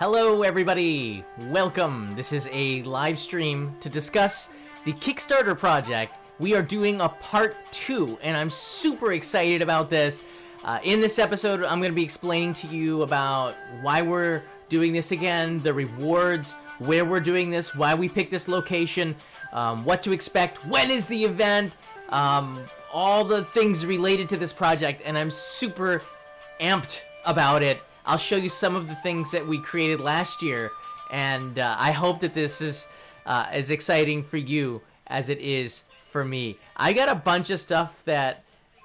Hello everybody, welcome. This is a live stream to discuss the Kickstarter project. We are doing a part 2 and I'm super excited about this. In this episode, I'm going to be explaining to you about why we're doing this again, the rewards, where we're doing this, why we picked this location, what to expect, when is the event, all the things related to this project, and I'm super amped about it. I'll show you some of the things that we created last year, and I hope that this is as exciting for you as it is for me. I got a bunch of stuff that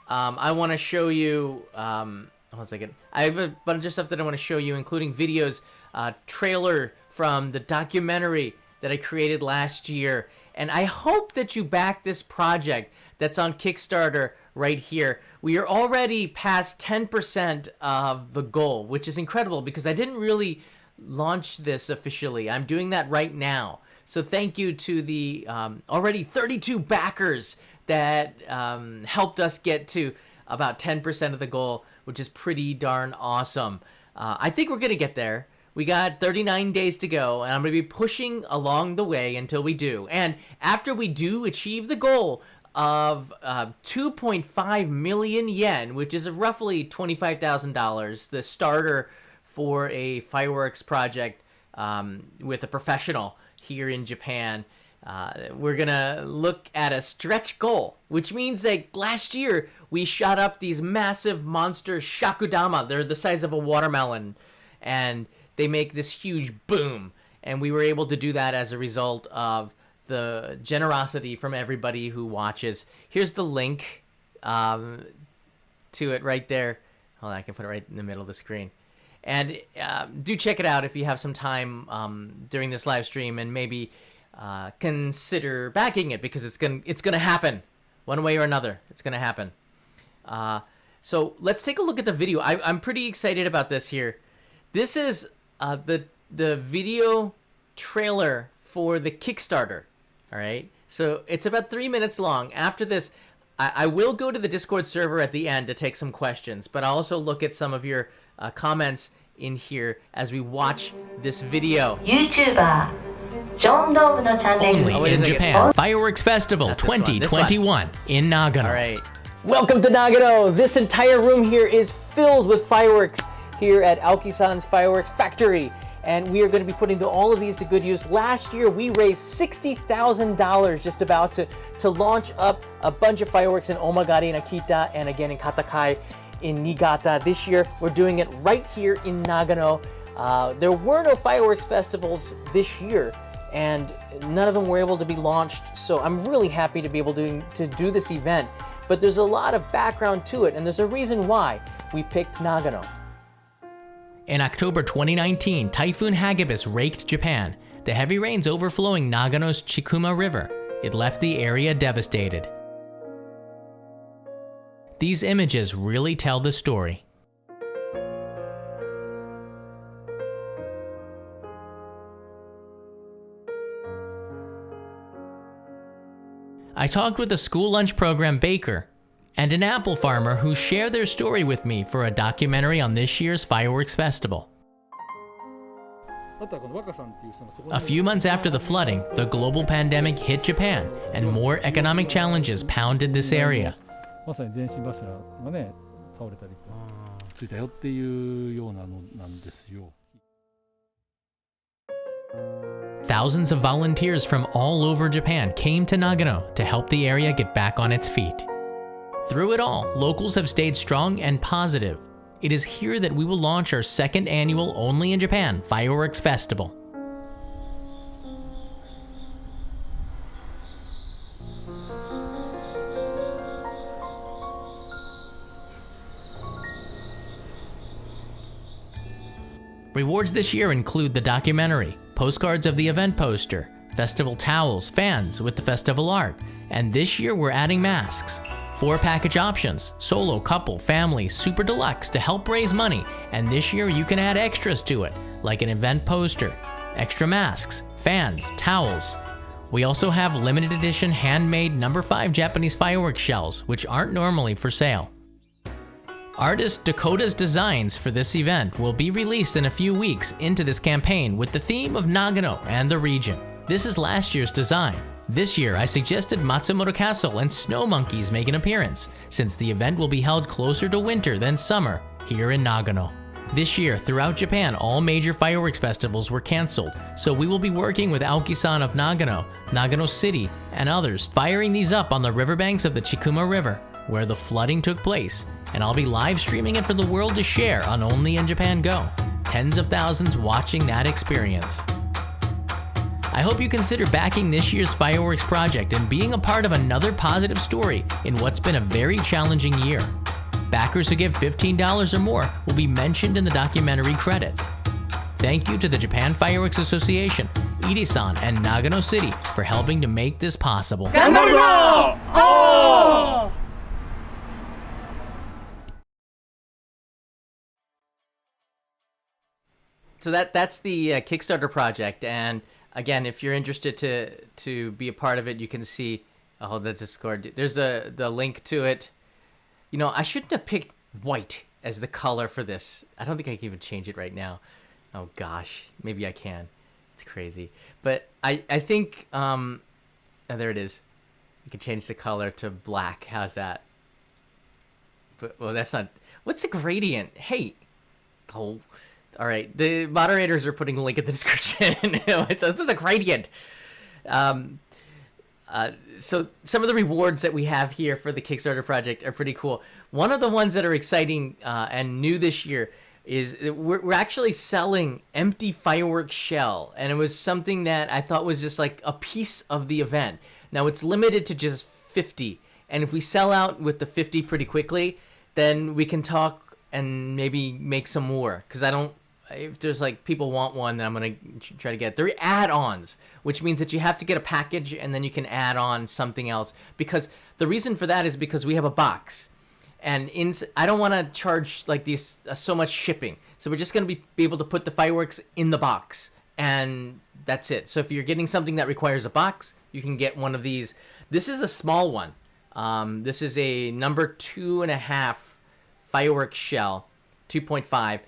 I want to show you. Hold on a second. I have a bunch of stuff that I want to show you, including videos, trailer from the documentary that I created last year, and I hope that you back this project that's on Kickstarter right here. We are already past 10% of the goal, which is incredible because I didn't really launch this officially. I'm doing that right now. So thank you to the already 32 backers that helped us get to about 10% of the goal, which is pretty darn awesome. I think we're going to get there. We got 39 days to go, and I'm going to be pushing along the way until we do. And after we do achieve the goal of 2.5 million yen, which is roughly $25,000, the starter for a fireworks project with a professional here in Japan. We're gonna look at a stretch goal, which means that last year we shot up these massive monster shakudama. They're the size of a watermelon, and they make this huge boom, and we were able to do that as a result of the generosity from everybody who watches. Here's the link to it right there. Hold on, I can put it right in the middle of the screen. And do check it out if you have some time during this live stream, and maybe consider backing it, because it's gonna happen one way or another. It's gonna happen. So let's take a look at the video. I'm pretty excited about this here. This is the video trailer for the Kickstarter. All right, so it's about 3 minutes long. After this, I will go to the Discord server at the end to take some questions, but I'll also look at some of your comments in here as we watch this video. YouTuber Only in Japan, Fireworks Festival 2021 in Nagano. All right, welcome to Nagano. This entire room here is filled with fireworks here at Aoki-san's Fireworks Factory, and we are going to be putting all of these to good use. Last year, we raised $60,000 just about to launch up a bunch of fireworks in Omagari and Akita, and again in Katakai in Niigata. This year, we're doing it right here in Nagano. There were no fireworks festivals this year, and none of them were able to be launched, so I'm really happy to be able to do this event. But there's a lot of background to it, and there's a reason why we picked Nagano. In October 2019, Typhoon Hagibis raked Japan, the heavy rains overflowing Nagano's Chikuma River. It left the area devastated. These images really tell the story. I talked with a school lunch program baker and an apple farmer who share their story with me for a documentary on this year's fireworks festival. A few months after the flooding, the global pandemic hit Japan, and more economic challenges pounded this area. Thousands of volunteers from all over Japan came to Nagano to help the area get back on its feet. Through it all, locals have stayed strong and positive. It is here that we will launch our second annual Only in Japan Fireworks Festival. Rewards this year include the documentary, postcards of the event poster, festival towels, fans with the festival art, and this year we're adding masks. 4 package options, solo, couple, family, super deluxe to help raise money, and this year you can add extras to it, like an event poster, extra masks, fans, towels. We also have limited edition handmade No. 5 Japanese fireworks shells, which aren't normally for sale. Artist Dakota's designs for this event will be released in a few weeks into this campaign with the theme of Nagano and the region. This is last year's design. This year, I suggested Matsumoto Castle and snow monkeys make an appearance, since the event will be held closer to winter than summer here in Nagano. This year, throughout Japan, all major fireworks festivals were canceled, so we will be working with Aoki-san of Nagano, Nagano City, and others, firing these up on the riverbanks of the Chikuma River, where the flooding took place, and I'll be live streaming it for the world to share on Only in Japan Go. Tens of thousands watching that experience. I hope you consider backing this year's fireworks project and being a part of another positive story in what's been a very challenging year. Backers who give $15 or more will be mentioned in the documentary credits. Thank you to the Japan Fireworks Association, Ide-san, and Nagano City for helping to make this possible. So that's the Kickstarter project, and again, if you're interested to be a part of it, you can see. Oh, that's Discord. There's the link to it. You know, I shouldn't have picked white as the color for this. I don't think I can even change it right now. Oh gosh, maybe I can. It's crazy, but I think oh, there it is. You can change the color to black. How's that? But well, that's not. What's the gradient? Hey, oh. All right, the moderators are putting a link in the description. It's a gradient. So some of the rewards that we have here for the Kickstarter project are pretty cool. One of the ones that are exciting and new this year is we're actually selling empty fireworks shell, and it was something that I thought was just like a piece of the event. Now it's limited to just 50, and if we sell out with the 50 pretty quickly, then we can talk and maybe make some more, because if there's like people want one, then I'm gonna try to get. They're add-ons, which means that you have to get a package and then you can add on something else. Because the reason for that is because we have a box, and I don't want to charge like these so much shipping. So we're just gonna be able to put the fireworks in the box, and that's it. So if you're getting something that requires a box, you can get one of these. This is a small one. This is a number 2.5 fireworks shell, 2.5.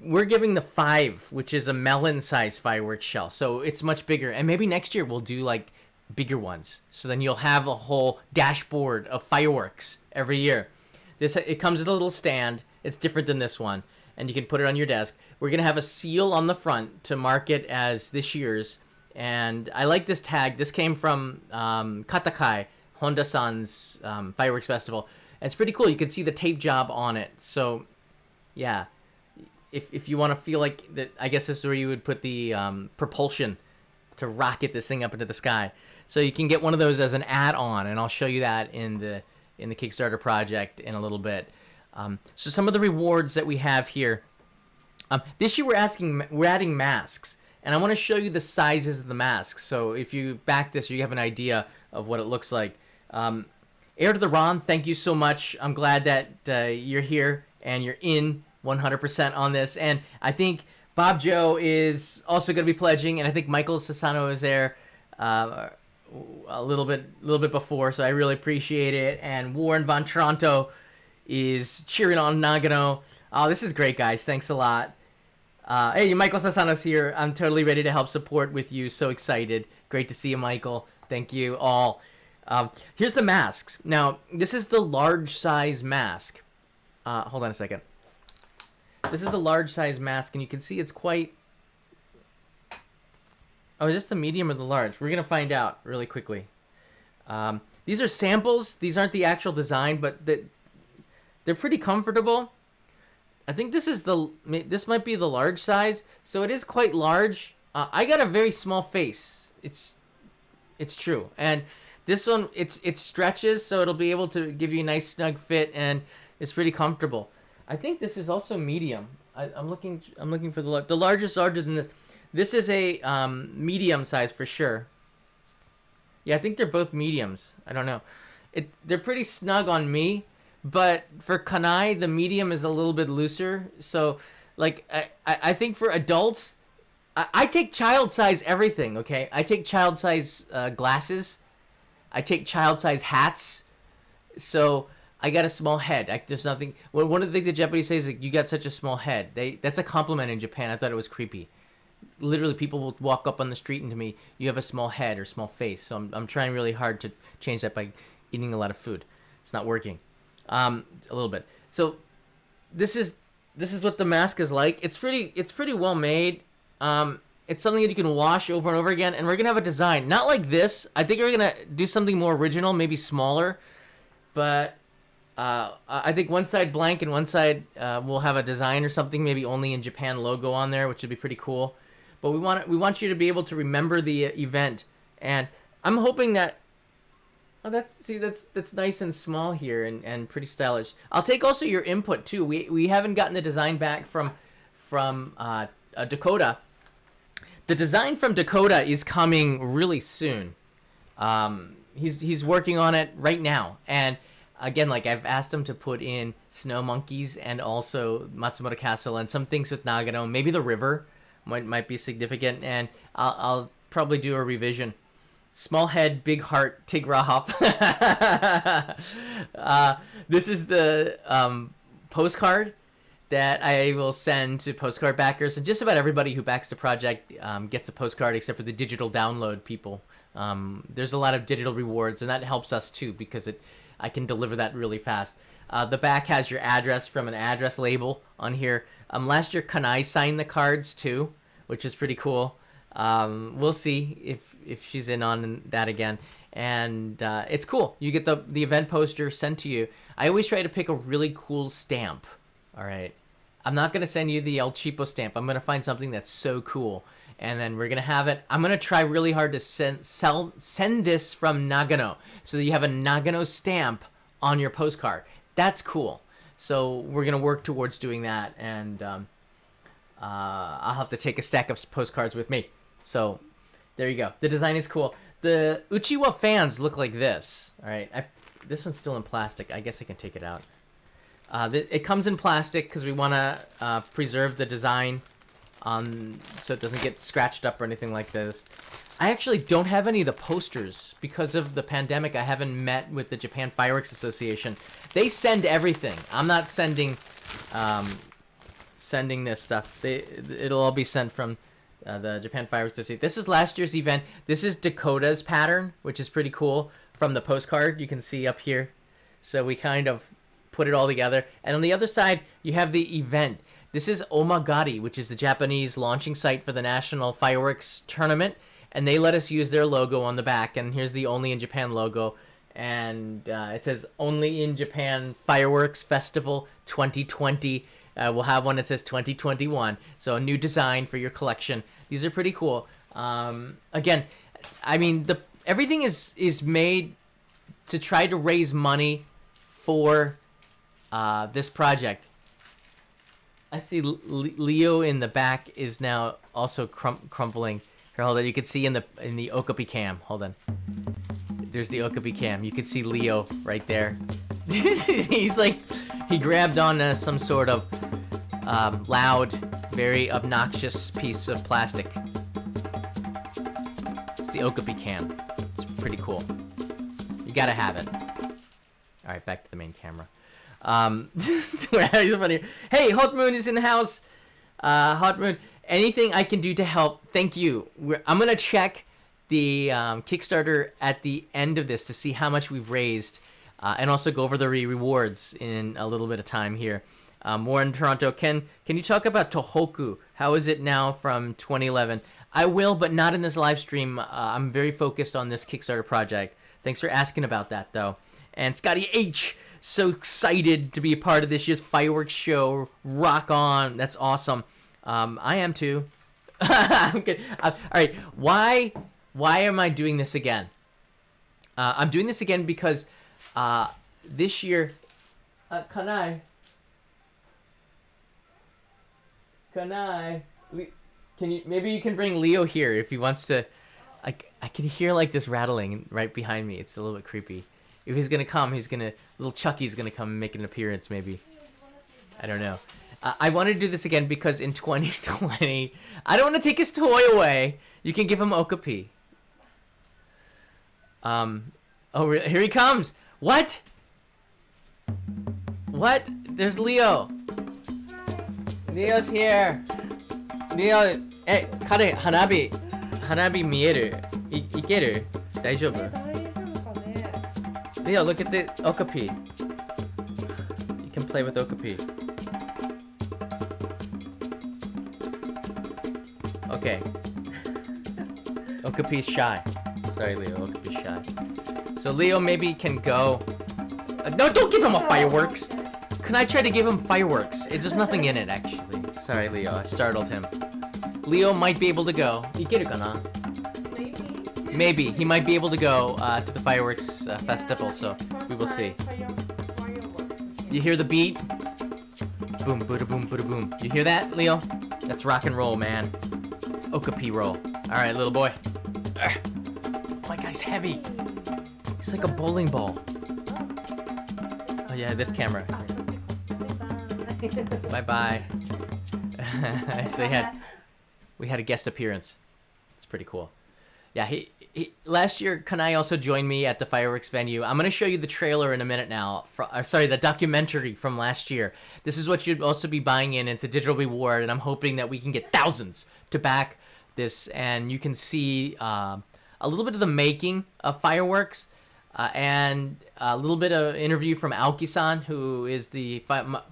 We're giving the 5, which is a melon-sized fireworks shell, so it's much bigger. And maybe next year we'll do like bigger ones, so then you'll have a whole dashboard of fireworks every year. It comes with a little stand. It's different than this one, and you can put it on your desk. We're gonna have a seal on the front to mark it as this year's. And I like this tag. This came from Katakai, Honda-san's fireworks festival. And it's pretty cool. You can see the tape job on it. So yeah. If you want to feel like that, I guess this is where you would put the propulsion to rocket this thing up into the sky. So you can get one of those as an add-on, and I'll show you that in the Kickstarter project in a little bit. So some of the rewards that we have here. This year we're adding masks, and I want to show you the sizes of the masks. So if you back this, you have an idea of what it looks like. Air to the Ron, thank you so much. I'm glad that you're here and you're in 100% on this, and I think Bob Joe is also going to be pledging, and I think Michael Sassano is there a little bit before, so I really appreciate it. And Warren Von Toronto is cheering on Nagano. Oh, this is great, guys. Thanks a lot. Hey, Michael Sassano's here. I'm totally ready to help support with you. So excited. Great to see you, Michael. Thank you all. Here's the masks. Now, this is the large size mask. Hold on a second. This is the large size mask, and you can see it's quite... Oh, is this the medium or the large? We're going to find out really quickly. These are samples. These aren't the actual design, but they're pretty comfortable. I think this might be the large size, so it is quite large. I got a very small face. It's true. And this one, it stretches, so it'll be able to give you a nice snug fit, and it's pretty comfortable. I think this is also medium. I'm looking for the largest, larger than this. This is a medium size for sure. Yeah, I think they're both mediums. I don't know. They're pretty snug on me, but for Kanai, the medium is a little bit looser. So, like, I think for adults, I take child size everything. Okay, I take child size glasses. I take child size hats. So I got a small head. There's nothing. One of the things the Japanese say is like, you got such a small head. That's a compliment in Japan. I thought it was creepy. Literally, people will walk up on the street and to me, you have a small head or small face. So I'm trying really hard to change that by eating a lot of food. It's not working. A little bit. So this is what the mask is like. It's pretty well made. It's something that you can wash over and over again, and we're gonna have a design not like this. I think we're gonna do something more original, maybe smaller, but I think one side blank and one side we'll have a design or something, maybe only in Japan logo on there, which would be pretty cool. But we want you to be able to remember the event, and I'm hoping that. Oh, that's nice and small here and pretty stylish. I'll take also your input too. We haven't gotten the design back from Dakota. The design from Dakota is coming really soon. He's working on it right now, and again, like I've asked him to put in snow monkeys and also Matsumoto Castle and some things with Nagano. Maybe the river might be significant, and I'll probably do a revision. Small head, big heart, Tigrahop. This is the postcard that I will send to postcard backers, and just about everybody who backs the project gets a postcard except for the digital download people. There's a lot of digital rewards, and that helps us too because I can deliver that really fast. The back has your address from an address label on here. Last year, Kanai signed the cards too, which is pretty cool. We'll see if she's in on that again. And it's cool. You get the event poster sent to you. I always try to pick a really cool stamp. All right. I'm not going to send you the El Cheapo stamp. I'm going to find something that's so cool. And then we're going to have it. I'm going to try really hard to send this from Nagano so that you have a Nagano stamp on your postcard. That's cool. So we're going to work towards doing that. And I'll have to take a stack of postcards with me. So there you go. The design is cool. The Uchiwa fans look like this. All right. This one's still in plastic. I guess I can take it out. It comes in plastic because we want to preserve the design so it doesn't get scratched up or anything like this. I actually don't have any of the posters because of the pandemic. I haven't met with the Japan Fireworks Association. They send everything. I'm not sending this stuff. It'll all be sent from the Japan Fireworks Association. This is last year's event. This is Dakota's pattern, which is pretty cool from the postcard. You can see up here. So we kind of put it all together. And on the other side, you have the event. This is Omagari, which is the Japanese launching site for the National Fireworks Tournament. And they let us use their logo on the back. And here's the Only in Japan logo. And it says Only in Japan Fireworks Festival 2020. We'll have one that says 2021. So a new design for your collection. These are pretty cool. Again, I mean, everything is made to try to raise money for this project. I see Leo in the back is now also crumpling. Here, hold on. You can see in the Okapi cam. Hold on. There's the Okapi cam. You can see Leo right there. He's like, he grabbed on some sort of loud, very obnoxious piece of plastic. It's the Okapi cam. It's pretty cool. You gotta have it. All right, back to the main camera. Hey, Hot Moon is in the house. Hot Moon, anything I can do to help, thank you. I'm gonna check the Kickstarter at the end of this to see how much we've raised, and also go over the rewards in a little bit of time here. More in Toronto. Can you talk about Tohoku? How is it now from 2011? I will, but not in this live stream. I'm very focused on this Kickstarter project. Thanks for asking about that, though. And Scotty H, so excited to be a part of this year's fireworks show. Rock on. That's awesome. I am too. I'm good. All right. Why am I doing this again? I'm doing this again because this year... Can I? Can you... Maybe you can bring Leo here if he wants to... I can hear like this rattling right behind me. It's a little bit creepy. If he's gonna come, little Chucky's gonna come and make an appearance, maybe. I don't know. I want to do this again because in 2020, I don't want to take his toy away. You can give him Okapi. Oh, here he comes. What? What? There's Leo. Leo's here. Leo,彼花火見える? いける? 大丈夫? Leo, look at the okapi. You can play with okapi. Okay. Okapi's shy. Sorry, Leo. Okapi's shy. So Leo maybe can go. No, don't give him a fireworks. Can I try to give him fireworks? There's nothing in it, actually. Sorry, Leo. I startled him. Leo might be able to go. Maybe. He might be able to go to the fireworks festival, so we will see. You hear the beat? Boom, bada boom, bada boom. You hear that, Leo? That's rock and roll, man. It's okapi roll. All right, little boy. Oh, my guy's heavy. He's like a bowling ball. Oh yeah, this camera. Bye-bye. So we had a guest appearance. It's pretty cool. Yeah, he last year Kanai also joined me at the fireworks venue. I'm gonna show you the trailer in a minute now. The documentary from last year. This is what you'd also be buying in. It's a digital reward, and I'm hoping that we can get thousands to back this, and you can see a little bit of the making of fireworks, and a little bit of interview from Aoki-san, who is the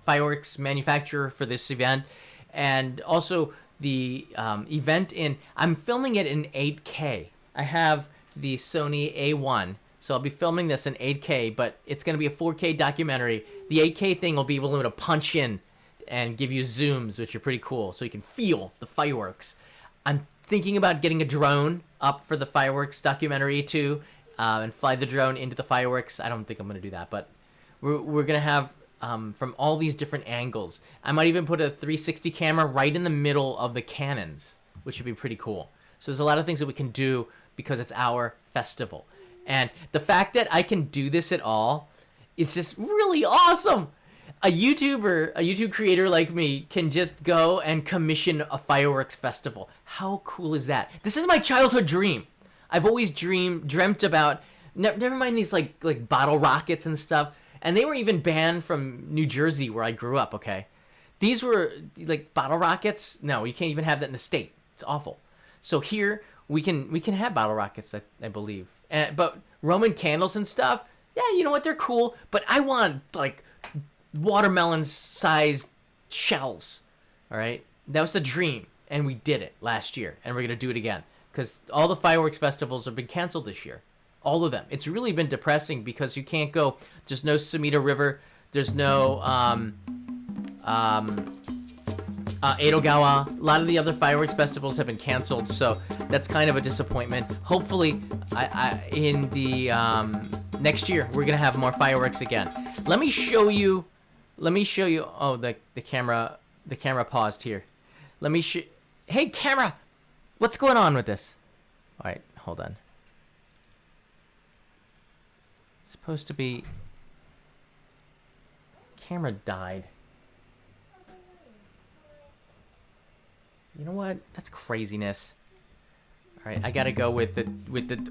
fireworks manufacturer for this event, and also the event I'm filming it in 8K. I have the Sony A1, so I'll be filming this in 8K, but it's going to be a 4K documentary. The 8K thing will be able to punch in and give you zooms, which are pretty cool, so you can feel the fireworks. I'm thinking about getting a drone up for the fireworks documentary too, and fly the drone into the fireworks. I don't think I'm going to do that, but we're going to have from all these different angles. I might even put a 360 camera right in the middle of the cannons, which would be pretty cool. So there's a lot of things that we can do because it's our festival. And the fact that I can do this at all is just really awesome. A YouTube creator like me can just go and commission a fireworks festival. How cool is that? This is my childhood dream. I've always dreamt about, never mind these like bottle rockets and stuff. And they were even banned from New Jersey, where I grew up, okay? These were like bottle rockets. No, you can't even have that in the state. It's awful. So here we can have bottle rockets, I believe. But Roman candles and stuff, yeah, you know what? They're cool. But I want like watermelon-sized shells. All right, that was the dream, and we did it last year, and we're gonna do it again because all the fireworks festivals have been canceled this year. All of them. It's really been depressing because you can't go. There's no Sumida River. There's no Edogawa. A lot of the other fireworks festivals have been canceled, so that's kind of a disappointment. Hopefully, in the next year, we're gonna have more fireworks again. Let me show you. Oh, the camera paused here. Let me show. Hey, camera, what's going on with this? All right, hold on. It's supposed to be. Camera died. You know what? That's craziness. All right, I gotta go with the.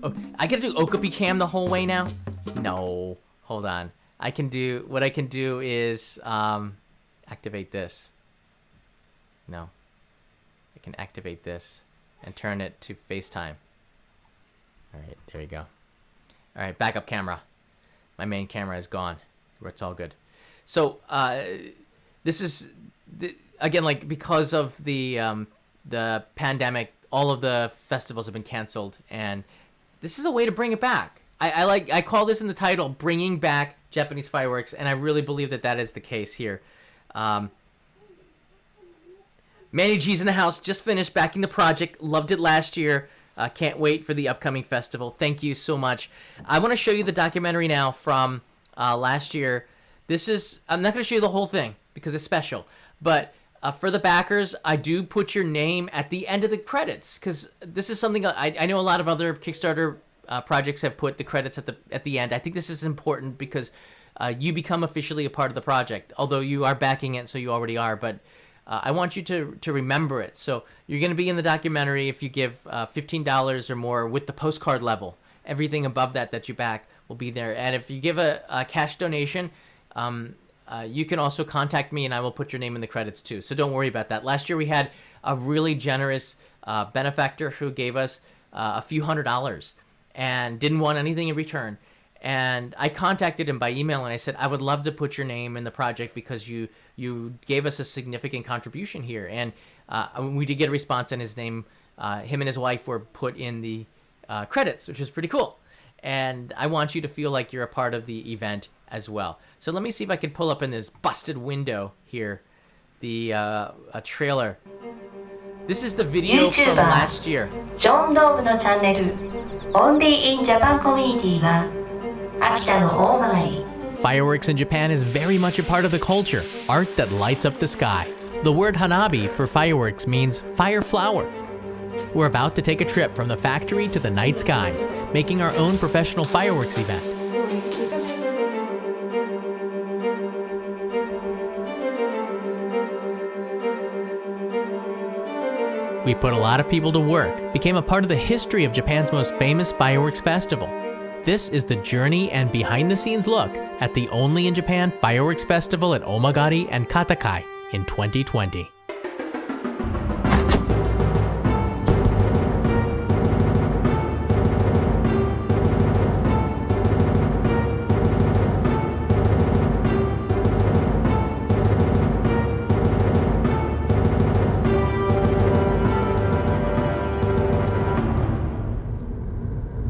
Oh, I gotta do Okapi cam the whole way now. No, hold on. What I can do is activate this. No, I can activate this and turn it to FaceTime. All right, there you go. All right, backup camera. My main camera is gone. It's all good. So this is again, like, because of the pandemic, all of the festivals have been canceled, and this is a way to bring it back. I call this in the title, bringing back Japanese fireworks, and I really believe that is the case here. Manny G's in the house, just finished backing the project, loved it last year. Can't wait for the upcoming festival. Thank you so much. I want to show you the documentary now from last year. I'm not going to show you the whole thing because it's special, but for the backers, I do put your name at the end of the credits because this is something I know a lot of other Kickstarter projects have put the credits at the end. I think this is important because you become officially a part of the project, although you are backing it, so you already are, but I want you to remember it. So you're going to be in the documentary if you give $15 or more with the postcard level. Everything above that you back will be there. And if you give a cash donation, you can also contact me and I will put your name in the credits too. So don't worry about that. Last year we had a really generous benefactor who gave us a few $100s and didn't want anything in return. And I contacted him by email and I said, I would love to put your name in the project because you gave us a significant contribution here. And we did get a response, and his name, him and his wife were put in the credits, which was pretty cool. And I want you to feel like you're a part of the event as well. So let me see if I can pull up in this busted window here the a trailer. This is the video from last year. ジョン・ドームのチャンネル Only in Japan Community は秋田の大曲り Fireworks in Japan is very much a part of the culture, art that lights up the sky. The word hanabi for fireworks means fire flower. We're about to take a trip from the factory to the night skies, making our own professional fireworks event. We put a lot of people to work, became a part of the history of Japan's most famous fireworks festival. This is the journey and behind-the-scenes look at the only in Japan fireworks festival at Omagari and Katakai in 2020.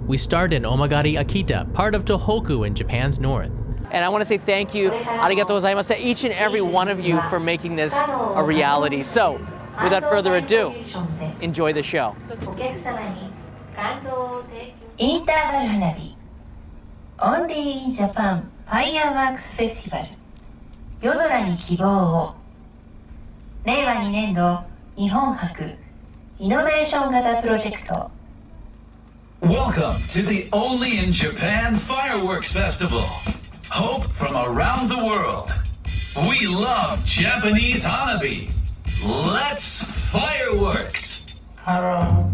We start in Omagari, Akita, part of Tohoku in Japan's north. And I want to say thank you, arigatou gozaimasu, to each and every one of you for making this a reality. So, without further ado, enjoy the show. お客様に感動を提供インターバル花火 Only in Japan Fireworks Festival 夜空に希望を令和2年度日本博イノベーション型プロジェクト Welcome to the Only in Japan Fireworks Festival. Hope from around the world. We love Japanese hanabi. Let's fireworks. Hello.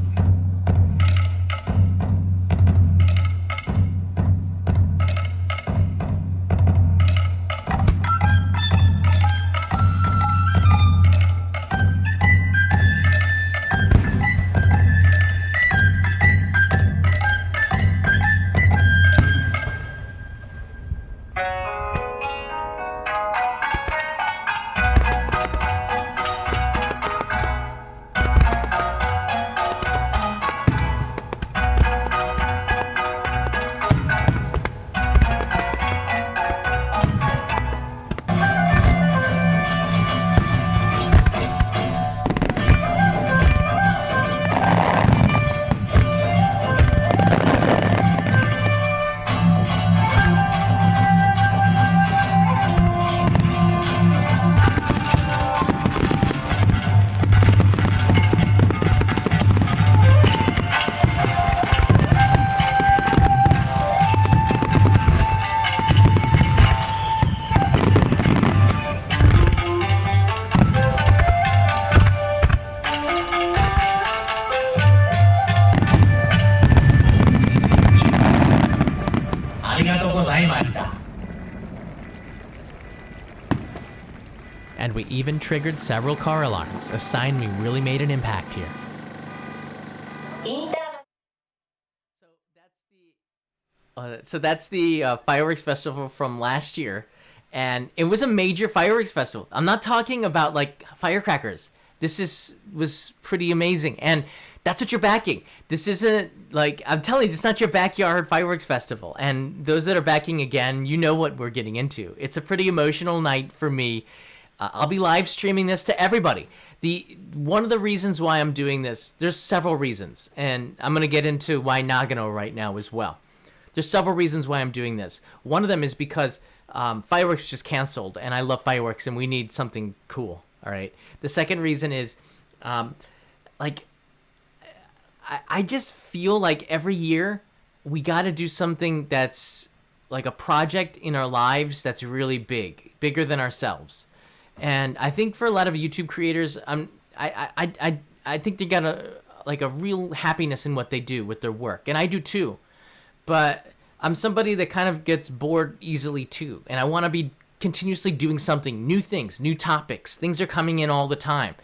And we even triggered several car alarms, a sign we really made an impact here. インター So that's the fireworks festival from last year, and it was a major fireworks festival. I'm not talking about like firecrackers. Was pretty amazing, and that's what you're backing. This isn't like, I'm telling you, it's not your backyard fireworks festival. And those that are backing again, you know what we're getting into. It's a pretty emotional night for me. I'll be live streaming this to everybody. One of the reasons why I'm doing this, there's several reasons, and I'm gonna get into why Nagano right now as well. There's several reasons why I'm doing this. One of them is because fireworks just canceled, and I love fireworks, and we need something cool. All right. The second reason is, I just feel like every year we got to do something that's like a project in our lives that's really big, bigger than ourselves. And I think for a lot of YouTube creators, I think they got a real happiness in what they do with their work, and I do too. But I'm somebody that kind of gets bored easily too, and I want to be continuously doing something, new things, new topics. Things are coming in all the time.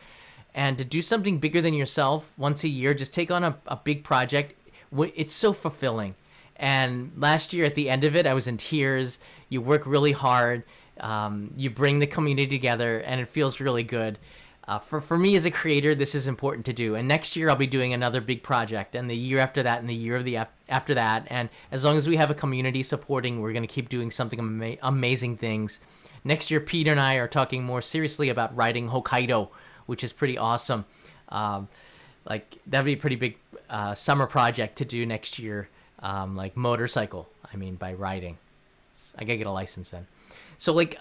And to do something bigger than yourself once a year, just take on a big project, it's so fulfilling. And last year at the end of it, I was in tears. You work really hard. You bring the community together, and it feels really good. For me as a creator, this is important to do. And next year I'll be doing another big project, and the year after that, and the year of the after that. And as long as we have a community supporting, we're going to keep doing something amazing things. Next year, Peter and I are talking more seriously about riding Hokkaido, which is pretty awesome. Like that'd be a pretty big summer project to do next year. Like motorcycle, by riding. I gotta get a license then. So like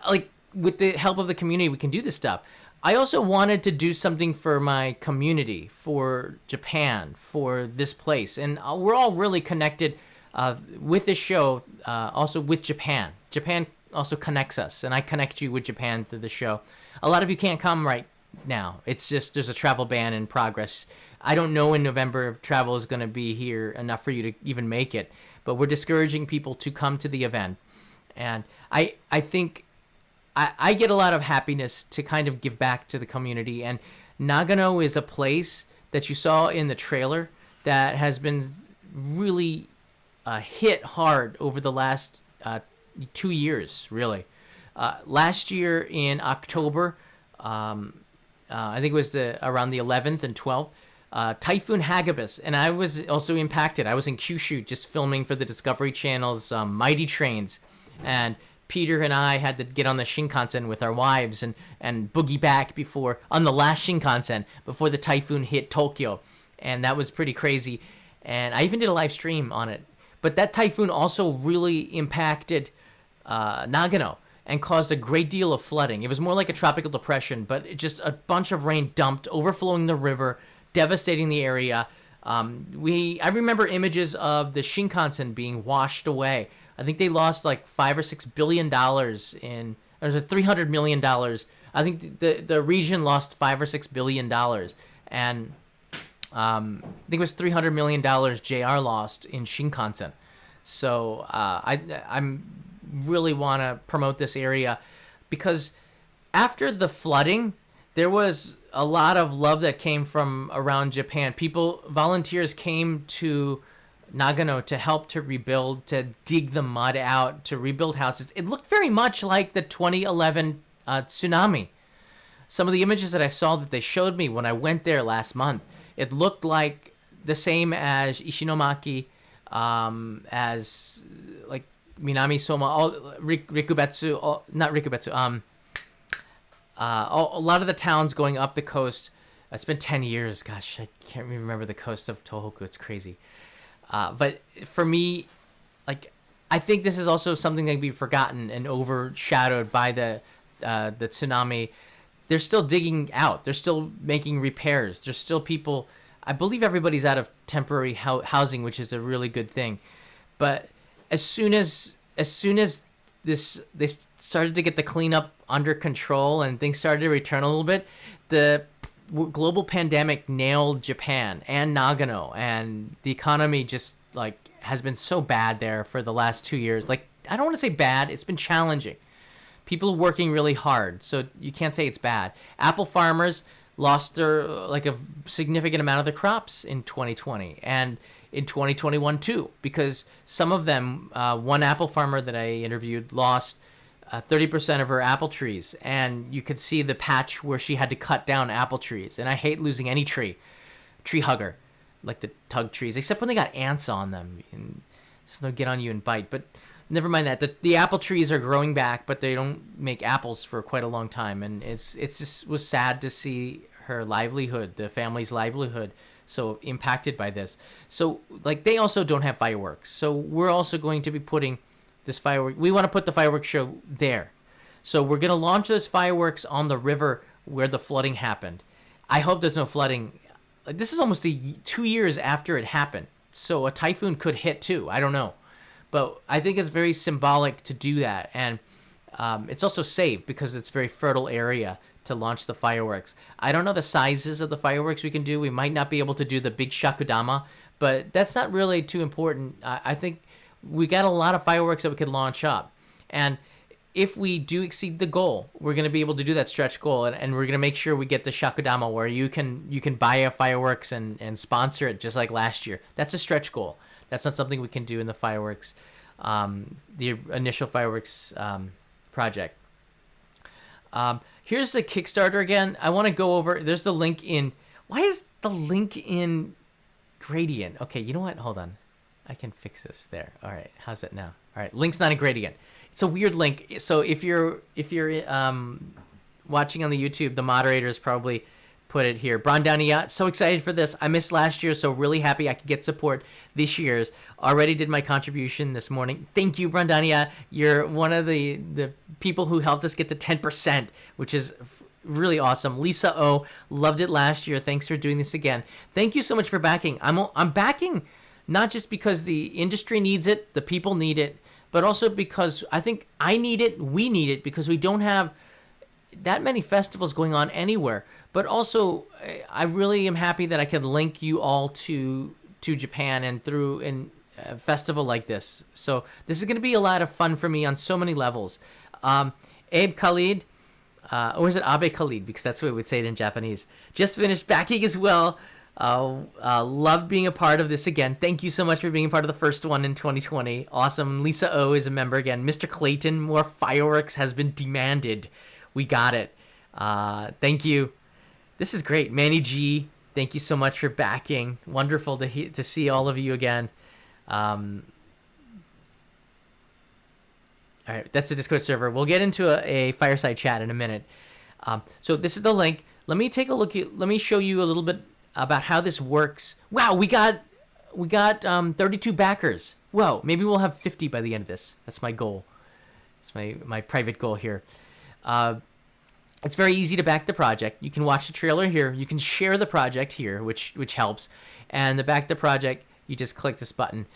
with the help of the community, we can do this stuff. I also wanted to do something for my community, for Japan, for this place. And we're all really connected with this show, also with Japan. Japan also connects us, and I connect you with Japan through the show. A lot of you can't come right now. It's just there's a travel ban in progress. I don't know in November if travel is going to be here enough for you to even make it, but we're discouraging people to come to the event. And I think I get a lot of happiness to kind of give back to the community. And Nagano is a place that you saw in the trailer that has been really hit hard over the last 2 years, really. Last year in October, I think it was around the 11th and 12th, Typhoon Hagibis, and I was also impacted. I was in Kyushu just filming for the Discovery Channel's Mighty Trains, and Peter and I had to get on the Shinkansen with our wives and boogie back on the last Shinkansen before the typhoon hit Tokyo, and that was pretty crazy. And I even did a live stream on it. But that typhoon also really impacted Nagano and caused a great deal of flooding. It was more like a tropical depression, but it just a bunch of rain dumped, overflowing the river, devastating the area. I remember images of the Shinkansen being washed away. I think they lost like $5 or $6 billion in. Or was it $300 million? I think the region lost $5 or $6 billion, and I think it was $300 million JR lost in Shinkansen. So I'm really want to promote this area because after the flooding, there was a lot of love that came from around Japan. Volunteers came to Nagano to help to rebuild, to dig the mud out, to rebuild houses. It looked very much like the 2011 tsunami. Some of the images that I saw that they showed me when I went there last month, it looked like the same as Ishinomaki, as like Minami Soma, Rikubetsu, not Rikubetsu, a lot of the towns going up the coast. It's been 10 years. Gosh, I can't even remember the coast of Tohoku. It's crazy. But for me, like, I think this is also something that can be forgotten and overshadowed by the tsunami. They're still digging out. They're still making repairs. There's still people. I believe everybody's out of temporary housing, which is a really good thing. But as soon as they started to get the cleanup under control and things started to return a little bit, the global pandemic nailed Japan and Nagano, and the economy just like has been so bad there for the last 2 years. Like, I don't want to say bad, it's been challenging. People are working really hard, so you can't say it's bad. Apple farmers lost their like a significant amount of the crops in 2020 and in 2021 too, because some of them, one apple farmer that I interviewed lost 30% of her apple trees, and you could see the patch where she had to cut down apple trees. And I hate losing any tree hugger, like the tug trees, except when they got ants on them and some of them get on you and bite. But never mind that. The apple trees are growing back, but they don't make apples for quite a long time. And it's just was sad to see her livelihood, the family's livelihood, so impacted by this. So like they also don't have fireworks. So we're also going to be putting this firework. We want to put the fireworks show there. So we're going to launch those fireworks on the river where the flooding happened. I hope there's no flooding. This is almost 2 years after it happened. So a typhoon could hit too. I don't know. But I think it's very symbolic to do that. And it's also safe because it's a very fertile area to launch the fireworks. I don't know the sizes of the fireworks we can do. We might not be able to do the big shakudama, but that's not really too important. I think we got a lot of fireworks that we could launch up. And if we do exceed the goal, we're going to be able to do that stretch goal, and we're going to make sure we get the Shakudama where you can buy a fireworks and sponsor it just like last year. That's a stretch goal. That's not something we can do in the fireworks, the initial fireworks project. Here's the Kickstarter again. I want to go over. There's the link in. Why is the link in Gradient? Okay, you know what? Hold on. I can fix this there. All right. How's it now? All right. Link's not in Gradient. It's a weird link. So if you're watching on the YouTube, the moderators probably put it here. Brandania, so excited for this. I missed last year, so really happy I could get support this year's. Already did my contribution this morning. Thank you, Brandania. You're one of the people who helped us get to 10%, which is really awesome. Lisa O, loved it last year. Thanks for doing this again. Thank you so much for backing. I'm backing not just because the industry needs it, the people need it, but also because I think I need it, we need it, because we don't have that many festivals going on anywhere. But also, I really am happy that I can link you all to Japan and through a festival like this. So this is going to be a lot of fun for me on so many levels. Abe Khalid, or is it Abe Khalid? Because that's the way we would say it in Japanese. Just finished backing as well. Love being a part of this again. Thank you so much for being a part of the first one in 2020. Awesome. Lisa O is a member again. Mr. Clayton, more fireworks has been demanded. We got it. Thank you. This is great. Manny G, thank you so much for backing. Wonderful to see all of you again. All right, that's the Discord server. We'll get into a fireside chat in a minute. So this is the link. Let me take a look at. Let me show you a little bit about how this works. Wow, we got 32 backers. Whoa, maybe we'll have 50 by the end of this. That's my goal. It's my private goal here. It's very easy to back the project. You can watch the trailer here. You can share the project here, which helps. And to back the project, you just click this button.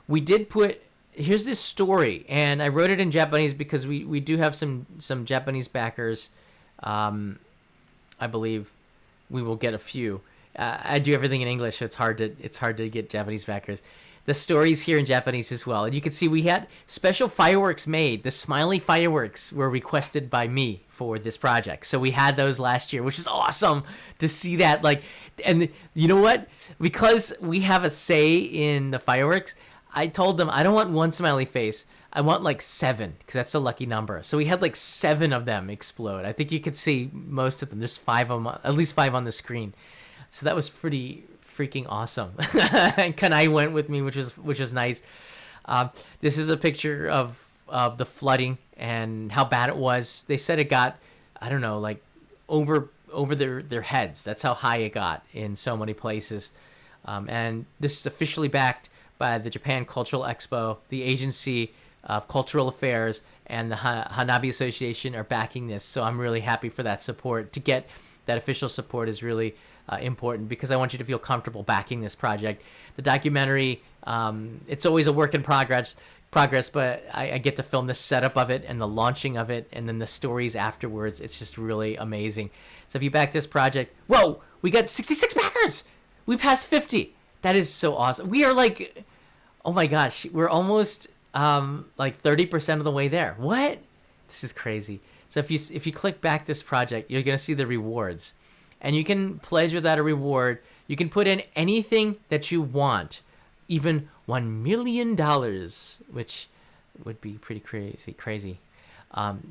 We did put. Here's this story, and I wrote it in Japanese because we do have some Japanese backers. I believe we will get a few. I do everything in English, so it's hard to get Japanese backers. The story's here in Japanese as well, and you can see we had special fireworks made. The smiley fireworks were requested by me for this project, so we had those last year, which is awesome to see that. Like, and you know what? Because we have a say in the fireworks, I told them I don't want one smiley face. I want like 7, because that's a lucky number. So we had like 7 of them explode. I think you could see most of them. There's 5 of them, at least 5 on the screen. So that was pretty freaking awesome. And Kanai went with me, which was nice. This is a picture of the flooding and how bad it was. They said it got, I don't know, like over their heads. That's how high it got in so many places. And this is officially backed by the Japan Cultural Expo, the Agency of Cultural Affairs, and the Hanabi Association are backing this. So I'm really happy for that support. To get that official support is really important, because I want you to feel comfortable backing this project. The documentary, it's always a work in progress, but I get to film the setup of it and the launching of it, and then the stories afterwards. It's just really amazing. So if you back this project, whoa, we got 66 backers. We passed 50. That is so awesome. We are like, oh my gosh, we're almost like 30% of the way there. What? This is crazy. So if you click back this project, you're gonna see the rewards. And you can pledge without a reward. You can put in anything that you want, even $1 million, which would be pretty crazy.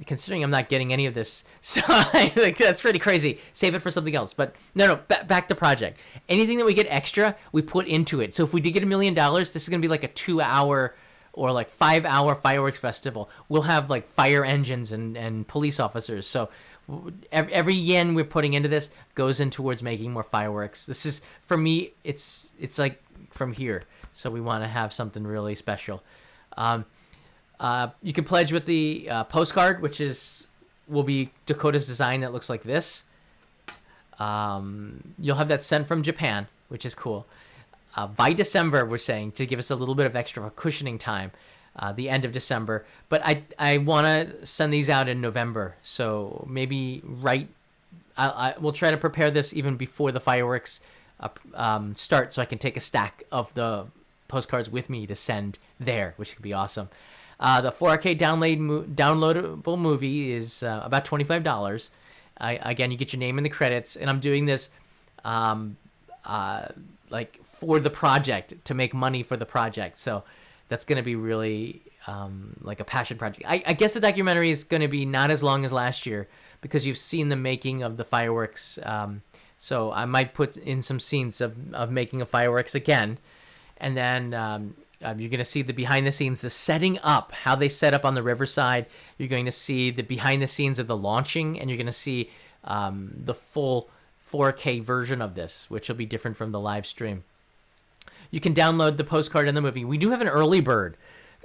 Considering I'm not getting any of this, so like that's pretty crazy. Save it for something else. But no, back the project. Anything that we get extra, we put into it. So if we did get $1 million, this is gonna be like a 2-hour or like 5-hour fireworks festival. We'll have like fire engines and police officers. So every yen we're putting into this goes in towards making more fireworks. This is, for me, it's like from here. So we want to have something really special. You can pledge with the postcard, which will be Dakota's design that looks like this. You'll have that sent from Japan, which is cool. By December, we're saying, to give us a little bit of extra cushioning time. The end of December, but I want to send these out in November, so maybe we'll try to prepare this even before the fireworks start, so I can take a stack of the postcards with me to send there, which could be awesome. The 4K downloadable movie is about $25. Again, you get your name in the credits, and I'm doing this like for the project, to make money for the project. So that's going to be really like a passion project. I guess the documentary is going to be not as long as last year because you've seen the making of the fireworks. So I might put in some scenes of making of fireworks again. And then you're going to see the behind the scenes, the setting up, how they set up on the riverside. You're going to see the behind the scenes of the launching, and you're going to see the full 4K version of this, which will be different from the live stream. You can download the postcard and the movie. We do have an early bird.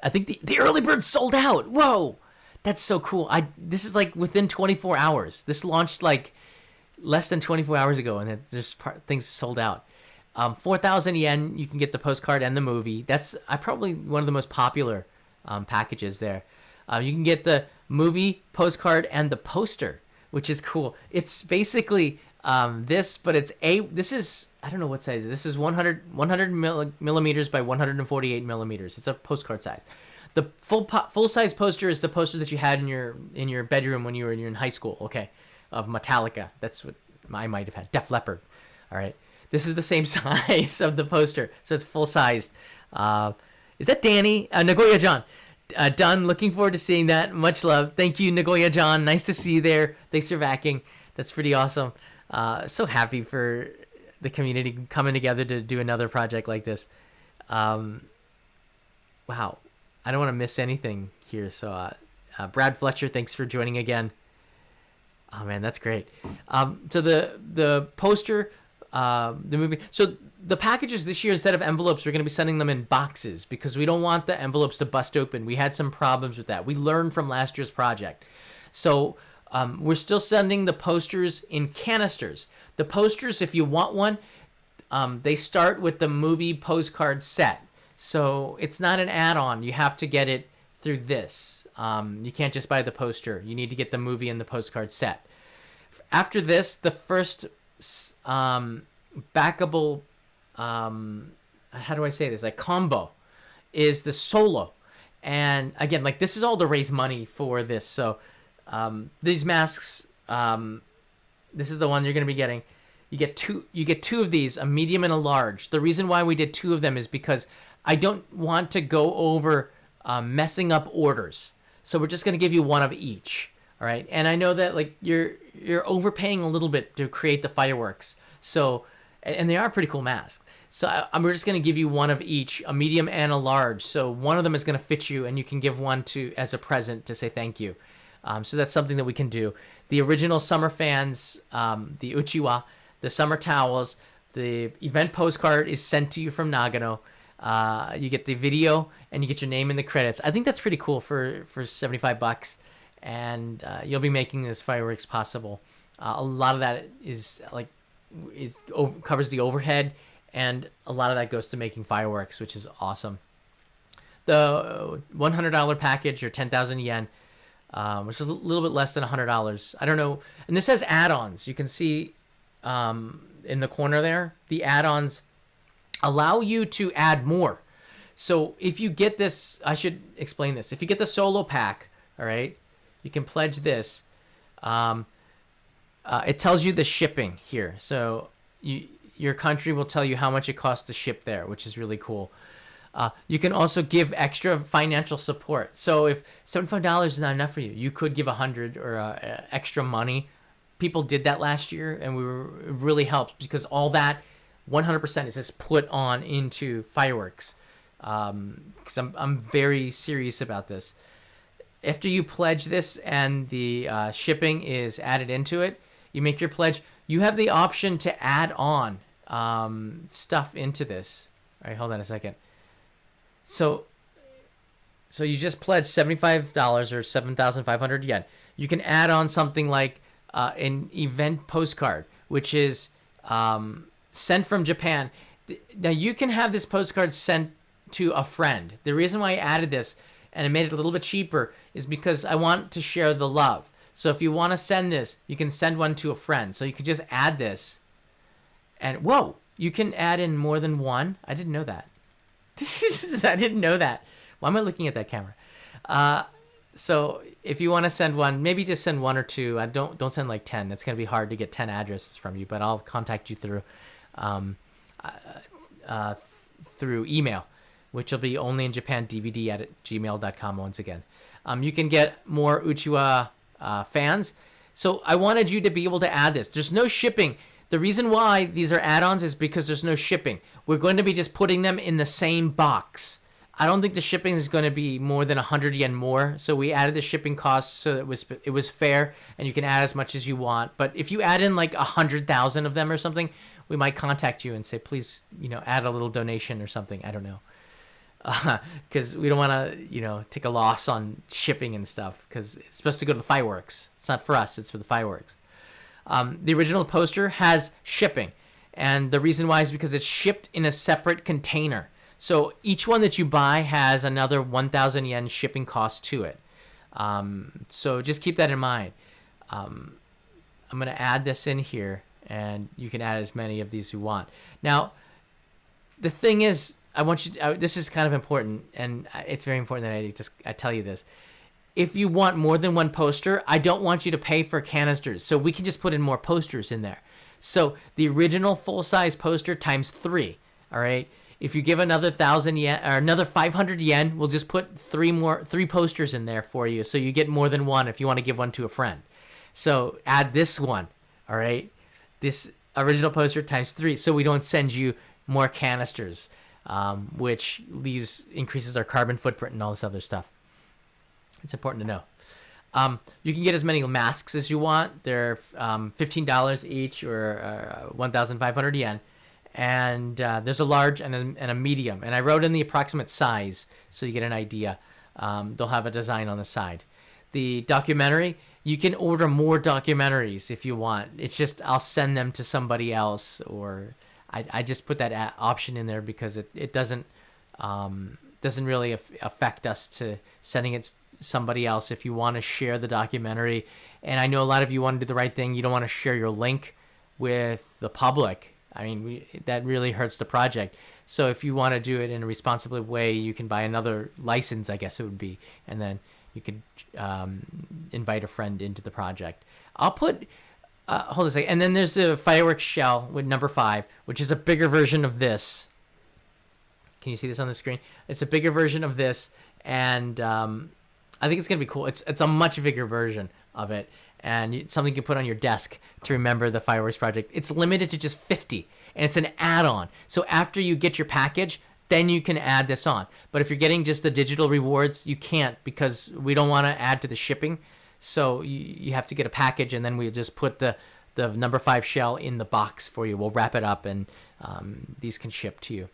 I think the early bird sold out. Whoa, that's so cool. This is like within 24 hours. This launched like less than 24 hours ago, and there's things sold out. 4,000 yen, you can get the postcard and the movie. That's probably one of the most popular packages there. You can get the movie, postcard, and the poster, which is cool. It's basically this, but this is, I don't know what size. This is 100 millimeters by 148 millimeters. It's a postcard size. The full size poster is the poster that you had in your bedroom when you were in high school. Okay, of Metallica. That's what I might have had. Def Leppard. All right. This is the same size of the poster, so it's full sized. Is that Danny? Nagoya-John. Done. Looking forward to seeing that. Much love. Thank you, Nagoya-John. Nice to see you there. Thanks for backing. That's pretty awesome. So happy for the community coming together to do another project like this. Wow. I don't want to miss anything here. So Brad Fletcher, thanks for joining again. Oh, man, that's great. So the poster... the movie. So the packages this year, instead of envelopes, we're going to be sending them in boxes because we don't want the envelopes to bust open. We had some problems with that. We learned from last year's project. So we're still sending the posters in canisters. The posters, if you want one, they start with the movie postcard set. So it's not an add-on. You have to get it through this. You can't just buy the poster. You need to get the movie and the postcard set. After this, the first... backable how do I say this, like combo, is the solo. And again, like this is all to raise money for this. So these masks, this is the one you're going to be getting. You get two of these, a medium and a large. The reason why we did two of them is because I don't want to go over messing up orders. So we're just going to give you one of each. All right. And I know that like you're overpaying a little bit to create the fireworks. So, and they are pretty cool masks. So we're just going to give you one of each, a medium and a large. So one of them is going to fit you, and you can give one as a present to say thank you. So that's something that we can do. The original summer fans, the uchiwa, the summer towels, the event postcard is sent to you from Nagano. You get the video and you get your name in the credits. I think that's pretty cool for $75. And you'll be making this fireworks possible. A lot of that covers the overhead, and a lot of that goes to making fireworks, which is awesome. The $100 package, or 10,000 yen, which is a little bit less than $100. I don't know. And this has add-ons. You can see in the corner there, the add-ons allow you to add more. So if you get this, I should explain this. If you get the solo pack, all right, you can pledge this. It tells you the shipping here. So your country will tell you how much it costs to ship there, which is really cool. You can also give extra financial support. So if $75 is not enough for you, you could give $100 or extra money. People did that last year, and it really helps because all that 100% is just put on into fireworks. Because I'm very serious about this. After you pledge this and the shipping is added into it, you make your pledge. You have the option to add on stuff into this. All right, hold on a second. So you just pledged $75 or 7,500 yen. You can add on something like an event postcard, which is sent from Japan. Now you can have this postcard sent to a friend. The reason why I added this and I made it a little bit cheaper is because I want to share the love. So if you want to send this, you can send one to a friend. So you could just add this. And whoa, you can add in more than one. I didn't know that. I didn't know that. Why am I looking at that camera? So if you want to send one, maybe just send one or two. Don't send like 10. It's gonna be hard to get 10 addresses from you, but I'll contact you through through email, which will be only in Japan DVD at gmail.com once again. You can get more Uchiwa fans. So I wanted you to be able to add this. There's no shipping. The reason why these are add-ons is because there's no shipping. We're going to be just putting them in the same box. I don't think the shipping is going to be more than 100 yen more. So we added the shipping costs so it was fair, and you can add as much as you want. But if you add in like 100,000 of them or something, we might contact you and say, please, add a little donation or something. I don't know. Because we don't want to, take a loss on shipping and stuff, because it's supposed to go to the fireworks. It's not for us, it's for the fireworks. The original poster has shipping, and the reason why is because it's shipped in a separate container. So each one that you buy has another 1,000 yen shipping cost to it. So just keep that in mind. I'm going to add this in here, and you can add as many of these you want. Now, the thing is, this is kind of important, and it's very important that I tell you this. If you want more than one poster, I don't want you to pay for canisters, so we can just put in more posters in there. So the original full-size poster times 3, all right? If you give another 1,000 yen or another 500 yen, we'll just put 3 posters in there for you, so you get more than one if you want to give one to a friend. So add this one, all right? This original poster times 3, so we don't send you more canisters, which increases our carbon footprint and all this other stuff. It's important to know. You can get as many masks as you want. They're $15 each, or 1,500 yen. And there's a large and a medium. And I wrote in the approximate size so you get an idea. They'll have a design on the side. The documentary, you can order more documentaries if you want. It's just I'll send them to somebody else, or I just put that option in there because it doesn't really affect us to sending it somebody else if you want to share the documentary. And I know a lot of you want to do the right thing. You don't want to share your link with the public. I mean, that really hurts the project. So if you want to do it in a responsible way, you can buy another license, I guess it would be, and then you could invite a friend into the project. I'll put hold on a second. And then there's the fireworks shell with number 5, which is a bigger version of this. Can you see this on the screen? It's a bigger version of this, and I think it's gonna be cool. It's a much bigger version of it, and something you can put on your desk to remember the fireworks project. It's limited to just 50, and it's an add-on. So after you get your package, then you can add this on. But if you're getting just the digital rewards, you can't, because we don't want to add to the shipping. So you have to get a package, and then we'll just put the number 5 shell in the box for you. We'll wrap it up, and these can ship to you.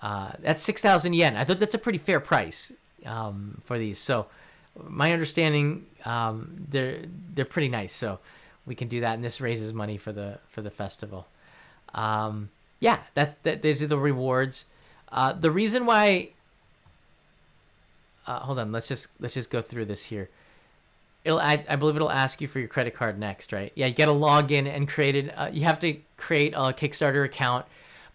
That's 6,000 yen. I thought that's a pretty fair price for these. So my understanding, they're pretty nice. So we can do that, and this raises money for the festival. Yeah, these are the rewards. The reason why. Hold on. Let's just go through this here. I believe it'll ask you for your credit card next, right? Yeah, you got to log in and create it. You have to create a Kickstarter account,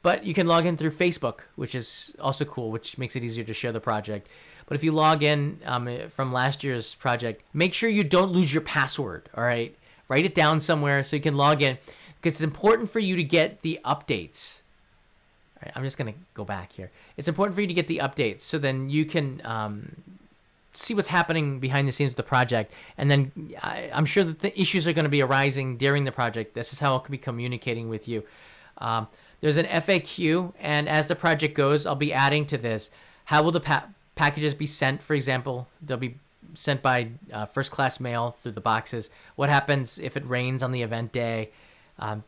but you can log in through Facebook, which is also cool, which makes it easier to share the project. But if you log in from last year's project, make sure you don't lose your password, all right? Write it down somewhere so you can log in, because it's important for you to get the updates. All right, I'm just going to go back here. It's important for you to get the updates, so then you can see what's happening behind the scenes with the project. And then I'm sure that the issues are going to be arising during the project. This is how I'll be communicating with you. There's an FAQ, and as the project goes, I'll be adding to this. How will the packages be sent, for example? They'll be sent by first-class mail through the boxes. What happens if it rains on the event day?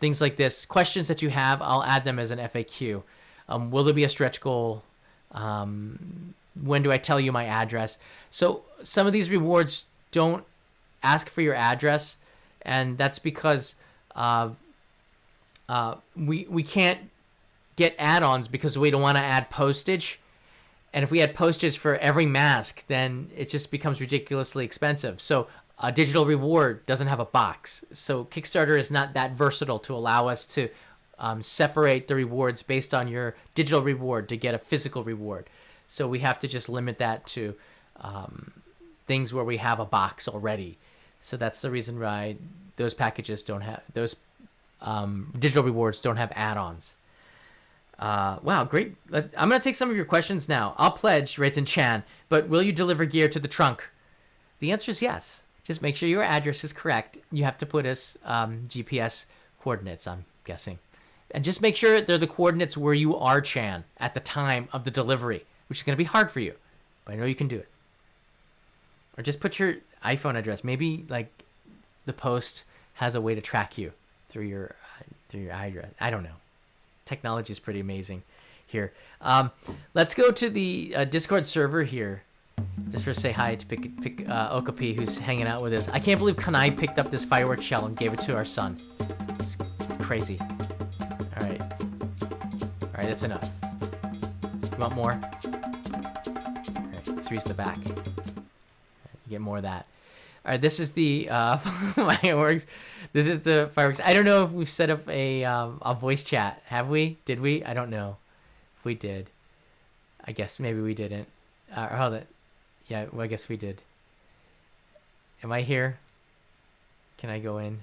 Things like this. Questions that you have, I'll add them as an FAQ. Will there be a stretch goal? When do I tell you my address? So some of these rewards don't ask for your address, and that's because we can't get add-ons because we don't want to add postage. And if we add postage for every mask, then it just becomes ridiculously expensive. So a digital reward doesn't have a box. So Kickstarter is not that versatile to allow us to separate the rewards based on your digital reward to get a physical reward. So we have to just limit that to things where we have a box already. So that's the reason why those packages don't have those digital rewards don't have add-ons. Wow, great. I'm going to take some of your questions now. I'll pledge, Raisin Chan, but will you deliver gear to the trunk? The answer is yes. Just make sure your address is correct. You have to put us GPS coordinates, I'm guessing. And just make sure they're the coordinates where you are, Chan, at the time of the delivery, which is going to be hard for you, but I know you can do it. Or just put your iPhone address. Maybe like the post has a way to track you through your address. I don't know. Technology is pretty amazing here. Let's go to the Discord server here. Just for say hi to pick Okapi, who's hanging out with us. I can't believe Kanai picked up this fireworks shell and gave it to our son. It's crazy. All right, that's enough. You want more? All right, 3's the back. You get more of that. All right, this is the fireworks. This is the fireworks. I don't know if we've set up a voice chat. Have we? Did we? I don't know if we did. I guess maybe we didn't. Hold it. Yeah, well, I guess we did. Am I here? Can I go in?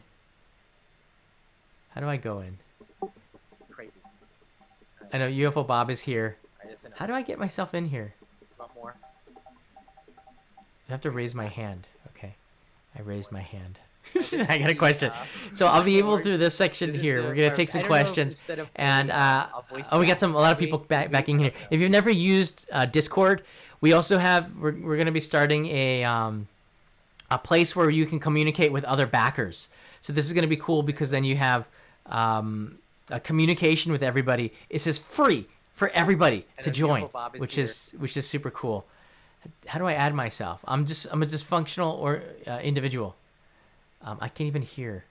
How do I go in? Crazy. I know UFO Bob is here. How do I get myself in here? More. I have to raise my hand. Okay. I raised my hand. I got a question. So I'll be able through this section here. We're gonna take some questions, and we got a lot of people backing here. If you've never used Discord, we also have. We're gonna be starting a place where you can communicate with other backers. So this is gonna be cool because then you have a communication with everybody. It says free for everybody to join, which is super cool. How do I add myself? I'm a dysfunctional or individual. I can't even hear,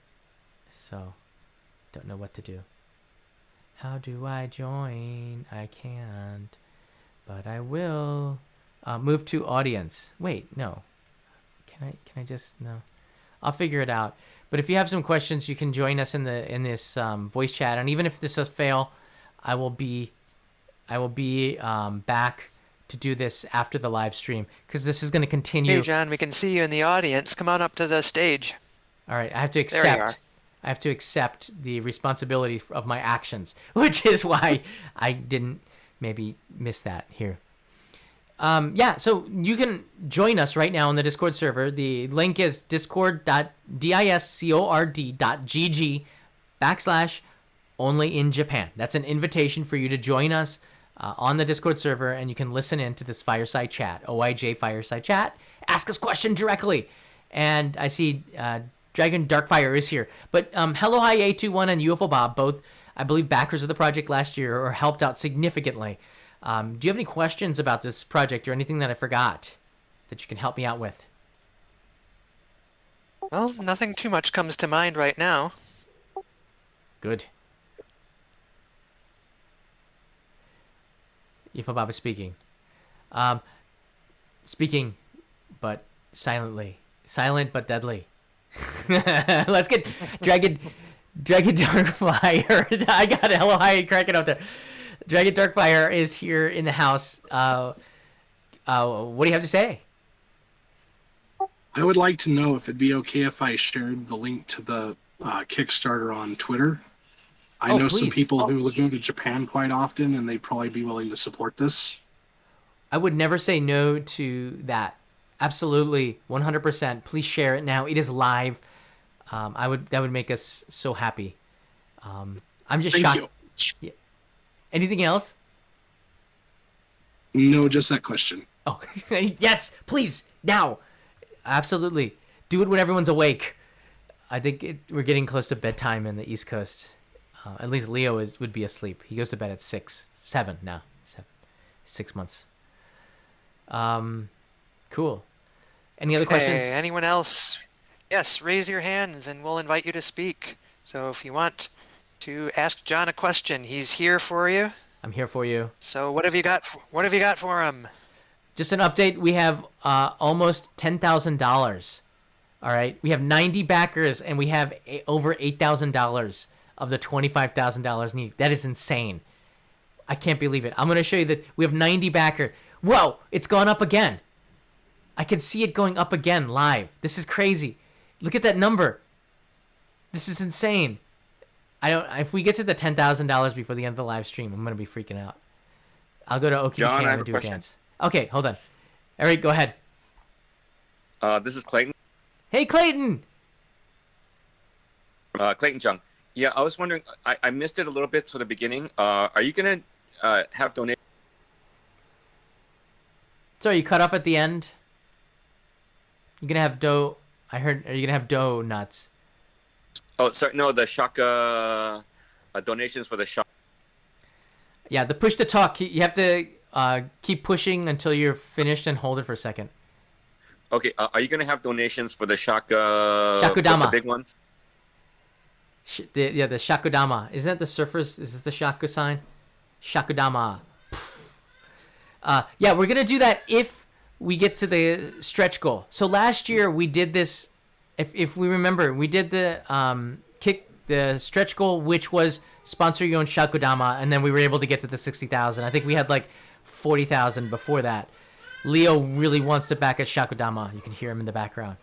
so don't know what to do. How do I join? I can't, but I will. Move to audience. Wait, no. Can I just no? I'll figure it out. But if you have some questions, you can join us in this voice chat. And even if this does fail, I will be back to do this after the live stream because this is going to continue. Hey, John, we can see you in the audience. Come on up to the stage. All right, I have to There you are. accept. I have to accept the responsibility of my actions, which is why I didn't maybe miss that here. Yeah, so you can join us right now on the Discord server. The link is discord.discord.gg/only-in-Japan. That's an invitation for you to join us on the Discord server, and you can listen in to this fireside chat, OIJ fireside chat. Ask us question directly. And I see Dragon Darkfire is here. But Hello Hi A21 and UFO Bob, both, I believe, backers of the project last year or helped out significantly. Do you have any questions about this project or anything that I forgot that you can help me out with? Well, nothing too much comes to mind right now. Good. UFO Bob is speaking. Speaking, but silently. Silent but deadly. Let's get Dragon Darkfire. I got it. Hello, hi, cracking up there. Dragon Darkfire is here in the house. What do you have to say? I would like to know if it'd be okay if I shared the link to the Kickstarter on Twitter. I know some people who go to Japan quite often, and they'd probably be willing to support this. I would never say no to that. Absolutely, 100%. Please share it now. It is live. That would make us so happy. I'm just Thank shocked. you. Yeah. Anything else? No, just that question. Oh, yes, please, now. Absolutely. Do it when everyone's awake. I think we're getting close to bedtime in the East Coast. At least Leo would be asleep. He goes to bed at 7 now. 6 months. Cool. Any other questions? Anyone else? Yes, raise your hands and we'll invite you to speak. So if you want to ask John a question, he's here for you. I'm here for you. So what have you got? What have you got for him? Just an update. We have almost $10,000. All right. We have 90 backers, and we have over $8,000 of the $25,000 needed. That is insane. I can't believe it. I'm going to show you that we have 90 backer. Whoa! It's gone up again. I can see it going up again live. This is crazy. Look at that number. This is insane. If we get to the $10,000 before the end of the live stream, I'm gonna be freaking out. I'll go to Oki John, Cam I have and a do question. a dance. Okay, hold on. Eric, go ahead. This is Clayton. Hey, Clayton. Clayton Chung. Yeah, I was wondering. I missed it a little bit to the beginning. Are you gonna have donations? Sorry, you cut off at the end. You're gonna have dough. I heard. Are you gonna have dough nuts? Oh, sorry. No, the Shaka donations for the Shaka. Yeah, the push to talk. You have to keep pushing until you're finished and hold it for a second. Okay. Are you gonna have donations for the Shaka? Shakudama. The big ones. The Shakudama. Isn't that the surfers? Is this the Shaku sign? Shakudama. Yeah, we're gonna do that if we get to the stretch goal. So last year we did this. If we remember, we did the stretch goal, which was sponsor your own Shakudama, and then we were able to get to the 60,000. I think we had like 40,000 before that. Leo really wants to back at Shakudama. You can hear him in the background.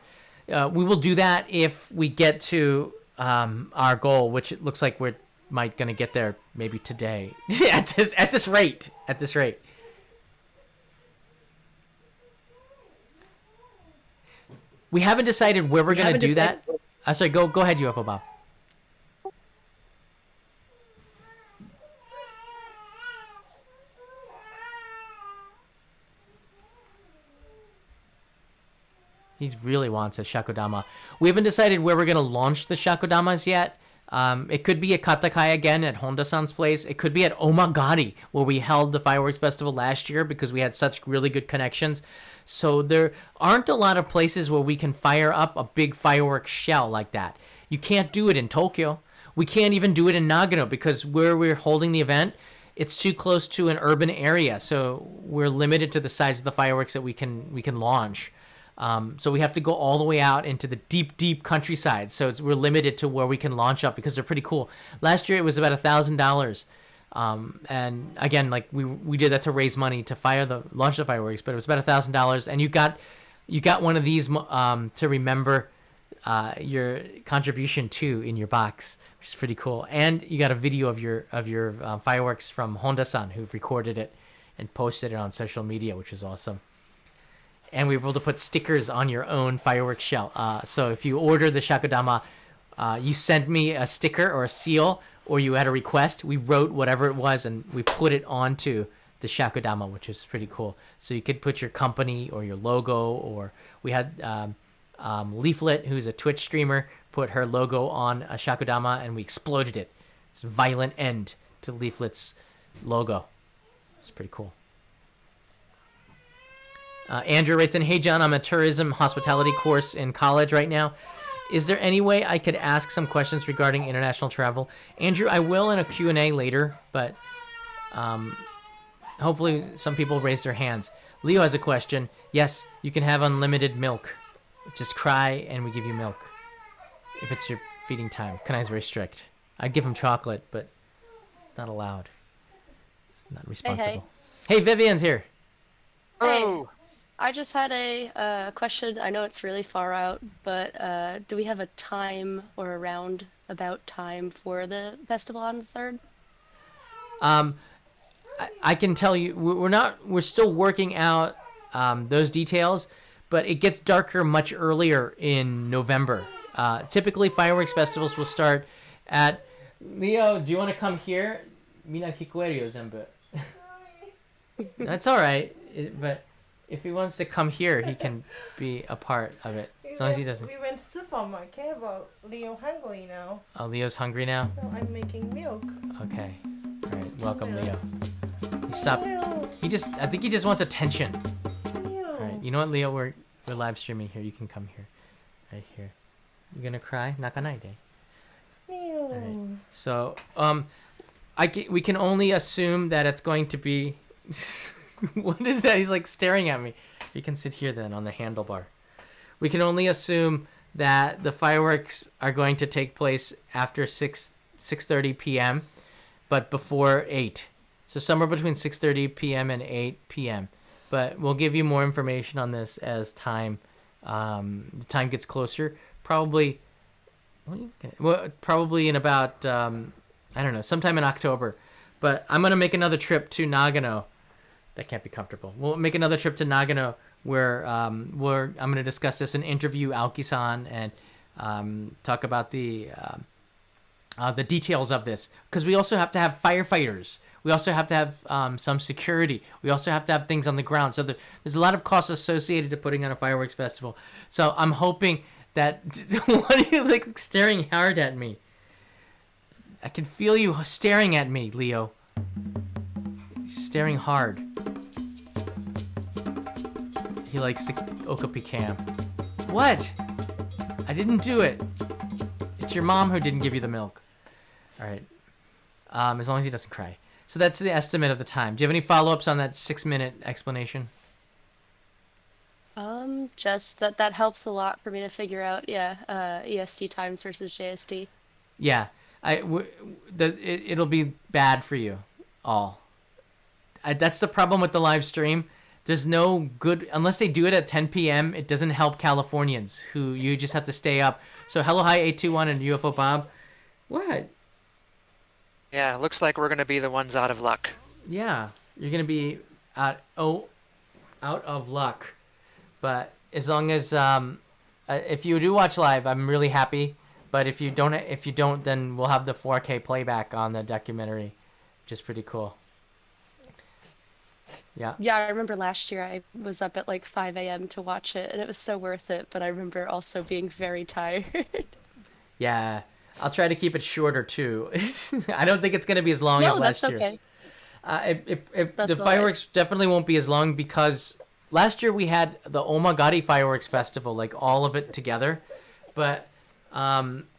We will do that if we get to our goal, which it looks like we're gonna get there maybe today. at this rate. We haven't decided where we're gonna do that. Sorry, go ahead, UFO Bob. He really wants a Shakodama. We haven't decided where we're going to launch the Shakodamas yet. It could be at Katakai again at Honda-san's place. It could be at Omagari, where we held the fireworks festival last year because we had such really good connections. So there aren't a lot of places where we can fire up a big fireworks shell like that. You can't do it in Tokyo. We can't even do it in Nagano because where we're holding the event, it's too close to an urban area. So we're limited to the size of the fireworks that we can launch. So we have to go all the way out into the deep countryside. So we're limited to where we can launch up because they're pretty cool. Last year it was about $1,000. And again, like we did that to raise money to launch the fireworks, but it was about $1,000. And you got one of these to remember your contribution to in your box, which is pretty cool. And you got a video of your fireworks from Honda-san, who recorded it and posted it on social media, which was awesome. And we were able to put stickers on your own fireworks shell. So if you order the Shakodama, you sent me a sticker or a seal, or you had a request. We wrote whatever it was, and we put it onto the Shakodama, which is pretty cool. So you could put your company or your logo, or we had Leaflet, who's a Twitch streamer, put her logo on a Shakodama, and we exploded it. It's a violent end to Leaflet's logo. It's pretty cool. Andrew writes in, "Hey John, I'm a tourism hospitality course in college right now. Is there any way I could ask some questions regarding international travel?" Andrew, I will in a Q&A later, but hopefully some people raise their hands. Leo has a question. Yes, you can have unlimited milk. Just cry and we give you milk. If it's your feeding time. Kanai's very strict. I'd give him chocolate, but it's not allowed. It's not responsible. Hey, Vivian's here. Oh. I just had a question. I know it's really far out, but do we have a time or a roundabout time for the festival on the 3rd? I can tell you, we're still working out those details, but it gets darker much earlier in November. Typically, fireworks festivals will start at... Leo, do you want to come here? Mina kikoeru yo zenbu. That's all right, but... If he wants to come here, he can be a part of it. As long as he doesn't. We went to supermarket, but Leo hungry now. Oh, Leo's hungry now? So I'm making milk. Okay. All right. Welcome, Leo. Stop. I think he just wants attention. All right. You know what, Leo? We're live streaming here. You can come here. Right here. You gonna cry? Nakanaide. All right. So, we can only assume that it's going to be... What is that? He's like staring at me. You can sit here then on the handlebar. We can only assume that the fireworks are going to take place after 6:30 p.m., but before 8. So somewhere between 6:30 p.m. and 8 p.m. but we'll give you more information on this as time the time gets closer. Probably in about I don't know, sometime in October. But I'm gonna make another trip to Nagano. That can't be comfortable. We'll make another trip to Nagano where I'm gonna discuss this and interview Aoki-san and talk about the details of this, because we also have to have firefighters. We also have to have some security. We also have to have things on the ground. So there's a lot of costs associated to putting on a fireworks festival. So I'm hoping that... What are you like staring hard at me? I can feel you staring at me, Leo. Staring hard. He likes the Okapi cam. What? I didn't do it. It's your mom who didn't give you the milk. All right. As long as he doesn't cry. So that's the estimate of the time. Do you have any follow-ups on that 6-minute explanation? Just that helps a lot for me to figure out, EST times versus JST. Yeah. It'll be bad for you all. That's the problem with the live stream. There's no good, unless they do it at 10 p.m., it doesn't help Californians who you just have to stay up. So hello, hi, 821 and UFO Bob. What? Yeah, looks like we're going to be the ones out of luck. Yeah, you're going to be out of luck. But as long as, if you do watch live, I'm really happy. But if you don't, then we'll have the 4K playback on the documentary, which is pretty cool. Yeah. Yeah, I remember last year I was up at like 5 a.m. to watch it, and it was so worth it, but I remember also being very tired. Yeah, I'll try to keep it shorter too. I don't think it's going to be as long as last year. No, that's okay. The fireworks definitely won't be as long, because last year we had the Omagari Fireworks Festival, like all of it together. But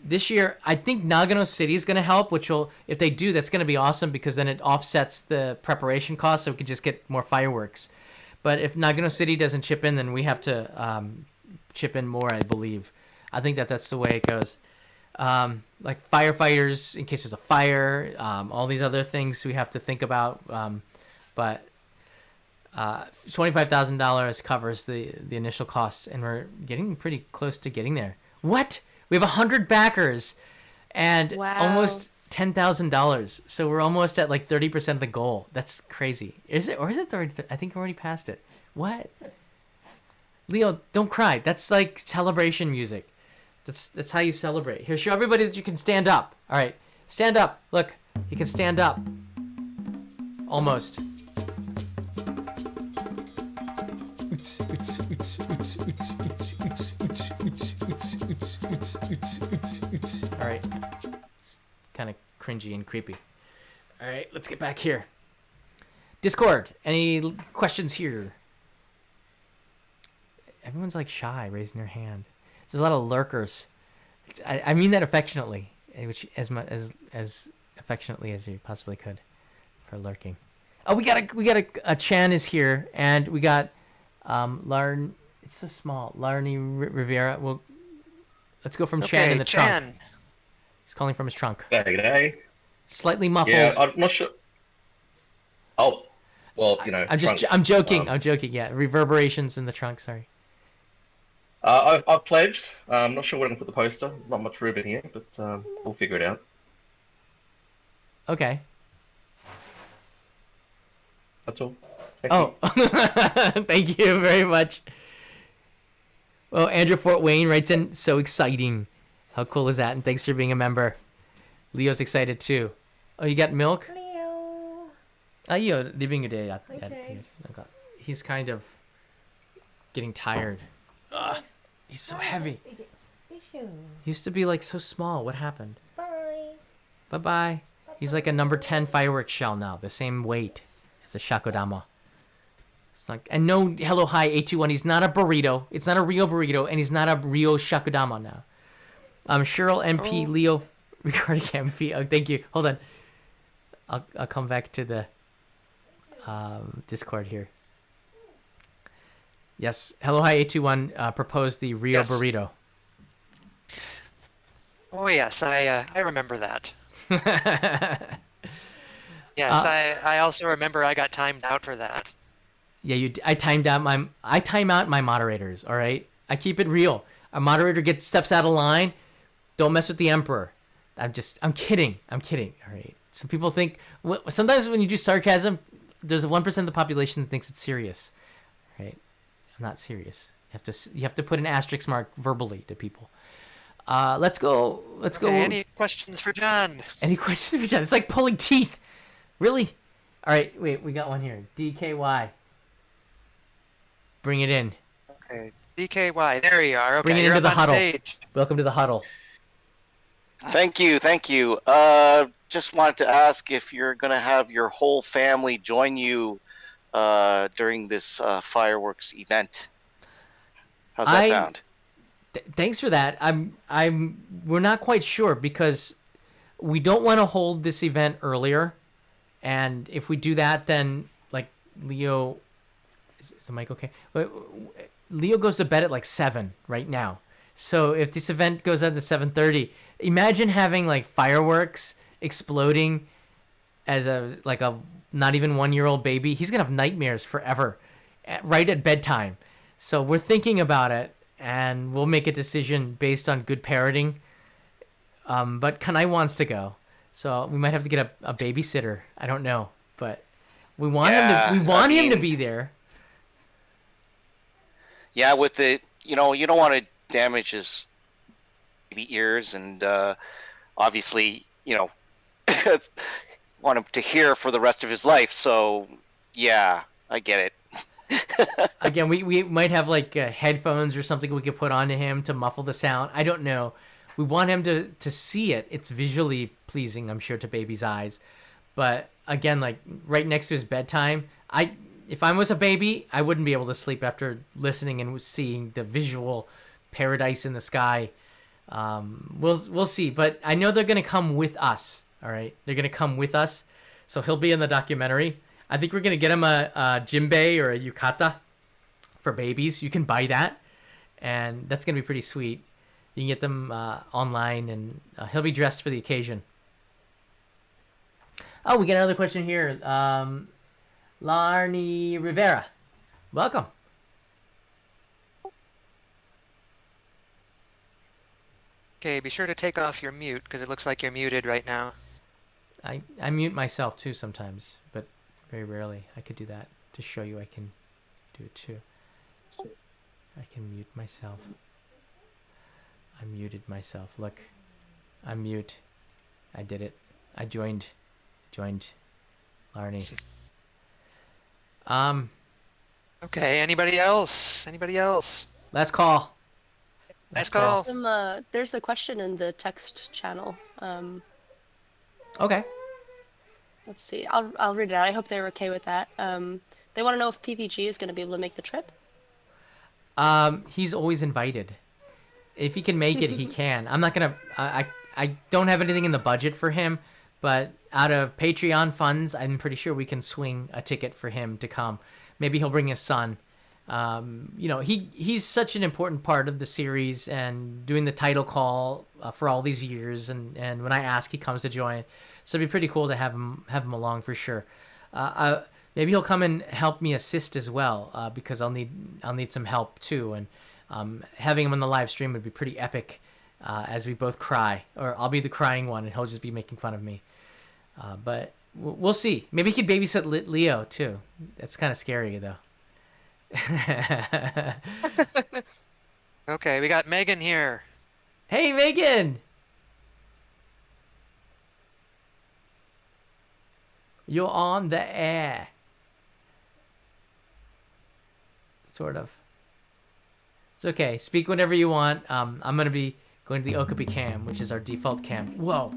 this year, I think Nagano City is going to help, which will, if they do, that's going to be awesome, because then it offsets the preparation costs, so we could just get more fireworks. But if Nagano City doesn't chip in, then we have to chip in more, I believe. I think that's the way it goes. Like firefighters, in case there's a fire, all these other things we have to think about. But $25,000 covers the initial costs, and we're getting pretty close to getting there. What? We have 100 backers and almost $10,000. So we're almost at like 30% of the goal. That's crazy. Is it? Or is it 30? I think we're already past it. What? Leo, don't cry. That's like celebration music. That's how you celebrate. Here, show everybody that you can stand up. All right. Stand up. Look, you can stand up. Almost. All right. It's kind of cringy and creepy. All right, let's get back here. Discord, any questions here? Everyone's like shy, raising their hand. There's a lot of lurkers. I mean that affectionately, which as affectionately as you possibly could for lurking. Oh, we got a Chan is here, and we got Larn. It's so small. Larny Rivera. Well, let's go from Chan in the trunk. He's calling from his trunk. G'day. Slightly muffled. Yeah, I'm not sure. Oh, well, you know. I'm joking. I'm joking. Yeah, reverberations in the trunk. Sorry. I've pledged. I'm not sure where I'm gonna put the poster. Not much room in here, but we'll figure it out. Okay. That's all. Thank you very much. Well, Andrew Fort Wayne writes in, so exciting. How cool is that? And thanks for being a member. Leo's excited too. Oh, you got milk? Leo. Leo, living a day. Okay. He's kind of getting tired. He's so heavy. He used to be like so small. What happened? Bye. Bye-bye. He's like a number 10 fireworks shell now. The same weight as a shakodama. And no, hello, hi, 821. He's not a burrito. It's not a real burrito, and he's not a real shakodama now. Cheryl MP Leo recording MP. Oh, thank you. Hold on. I'll come back to the Discord here. Yes. Hello, hi, 821. Proposed the Rio burrito. Oh yes, I remember that. Yes, I also remember I got timed out for that. Yeah, I time out my moderators. All right, I keep it real. A moderator steps out of line. Don't mess with the emperor. I'm kidding. All right. Some people think sometimes when you do sarcasm, there's a 1% of the population that thinks it's serious. Right? I'm not serious. You have to put an asterisk mark verbally to people. Let's go. Any questions for John? Any questions for John? It's like pulling teeth. Really? All right. Wait, we got one here. DKY. Bring it in. Okay. DKY. There you are. Okay. Bring it You're into the up on huddle. stage. Welcome to the huddle. Thank you. Just wanted to ask if you're going to have your whole family join you during this fireworks event. How's that sound? Thanks for that. We're not quite sure because we don't want to hold this event earlier, and if we do that, then like Leo, is the mic okay? Leo goes to bed at like 7 right now. So if this event goes on to 7:30, imagine having like fireworks exploding as a not even 1-year-old baby. He's gonna have nightmares forever, right at bedtime. So we're thinking about it, and we'll make a decision based on good parenting. But Kanai wants to go, so we might have to get a babysitter. I don't know, but we want him to be there. Yeah, with the you don't want to damage his baby ears, and obviously want him to hear for the rest of his life. So yeah, I get it. Again, we might have like headphones or something we could put onto him to muffle the sound. I don't know. We want him to see it. It's visually pleasing, I'm sure, to baby's eyes. But again, like right next to his bedtime, if I was a baby, I wouldn't be able to sleep after listening and seeing the visual paradise in the sky. We'll see. But I know they're gonna come with us. All right, they're gonna come with us, so he'll be in the documentary. I think we're going to get him a djembe or a yukata for babies. You can buy that, and that's going to be pretty sweet. You can get them online, and he'll be dressed for the occasion. Oh, we get another question here. Larnie Rivera. Welcome. Okay, be sure to take off your mute, because it looks like you're muted right now. I mute myself, too, sometimes, but very rarely. I could do that to show you I can do it too. I can mute myself. I muted myself. Look, I'm mute. I did it. I joined Larnie. Okay, anybody else? Last call. There's a question in the text channel. Okay. Let's see. I'll read it out. I hope they're okay with that. They want to know if PVG is going to be able to make the trip. He's always invited. If he can make it, he can. I'm not gonna. I don't have anything in the budget for him, but out of Patreon funds, I'm pretty sure we can swing a ticket for him to come. Maybe he'll bring his son. He's such an important part of the series and doing the title call for all these years. And when I ask, he comes to join. So it'd be pretty cool to have him along for sure. Maybe he'll come and help me assist as well, because I'll need some help too. And having him on the live stream would be pretty epic, as we both cry, or I'll be the crying one and he'll just be making fun of me. But we'll see. Maybe he could babysit Leo too. That's kind of scary though. Okay, we got Megan here. Hey, Megan. You're on the air. Sort of. It's okay. Speak whenever you want. I'm going to be going to the Okapi cam, which is our default cam. Whoa.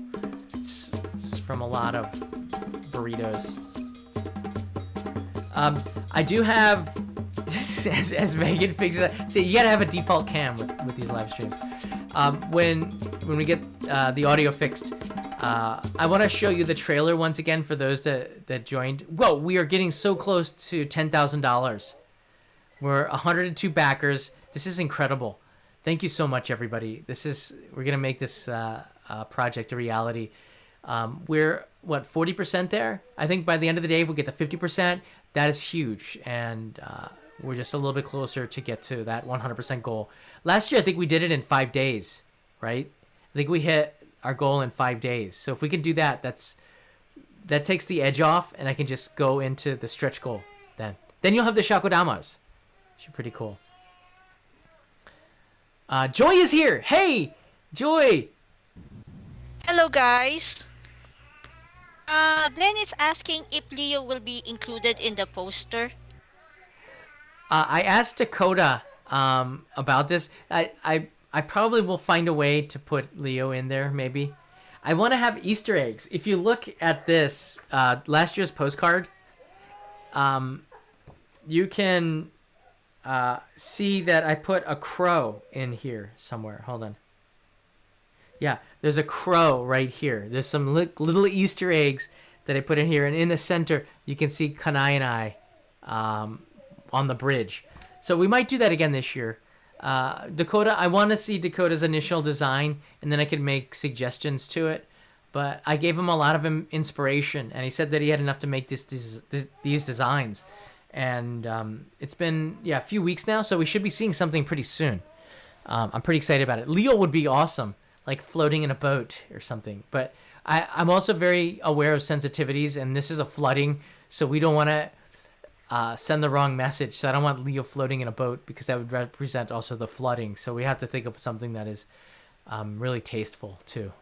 It's from a lot of burritos. I do have, as Megan fixes it, see, you got to have a default cam with these live streams. When we get the audio fixed, I want to show you the trailer once again for those that joined. Whoa, we are getting so close to $10,000. We're 102 backers. This is incredible. Thank you so much, everybody. We're gonna make this project a reality. We're 40% there. I think by the end of the day, if we get to 50%, that is huge, and we're just a little bit closer to get to that 100% goal. Last year, I think we did it in 5 days, right? I think we hit our goal in 5 days. So if we can do that, that takes the edge off, and I can just go into the stretch goal then. Then you'll have the shakodamas, which are pretty cool. Joy is here. Hey, Joy. Hello, guys. Glenn is asking if Leo will be included in the poster. I asked Dakota about this. I probably will find a way to put Leo in there, maybe. I want to have Easter eggs. If you look at this, last year's postcard, you can see that I put a crow in here somewhere. Hold on. Yeah, there's a crow right here. There's some little Easter eggs that I put in here. And in the center, you can see Kanai and I on the bridge. So we might do that again this year. Dakota, I want to see Dakota's initial design, and then I can make suggestions to it. But I gave him a lot of inspiration, and he said that he had enough to make these designs. And it's been a few weeks now, so we should be seeing something pretty soon. I'm pretty excited about it. Leo would be awesome, like floating in a boat or something. But I'm also very aware of sensitivities, and this is a flooding, so we don't want to send the wrong message. So I don't want Leo floating in a boat, because that would represent also the flooding. So we have to think of something that is really tasteful too.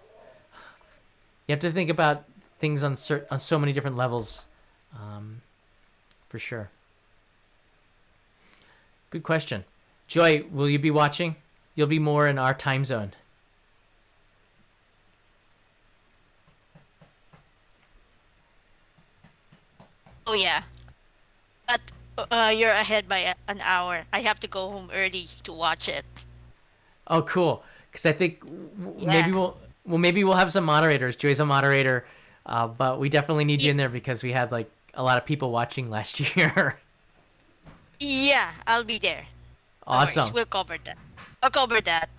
You have to think about things on so many different levels, for sure. Good question. Joy, will you be watching? You'll be more in our time zone. Oh, yeah. But you're ahead by an hour. I have to go home early to watch it. Oh, cool. Because I think maybe we'll have some moderators. Joy's a moderator, but we definitely need you in there, because we had like a lot of people watching last year. Yeah, I'll be there. Awesome. No worries, we'll cover that. I'll cover that.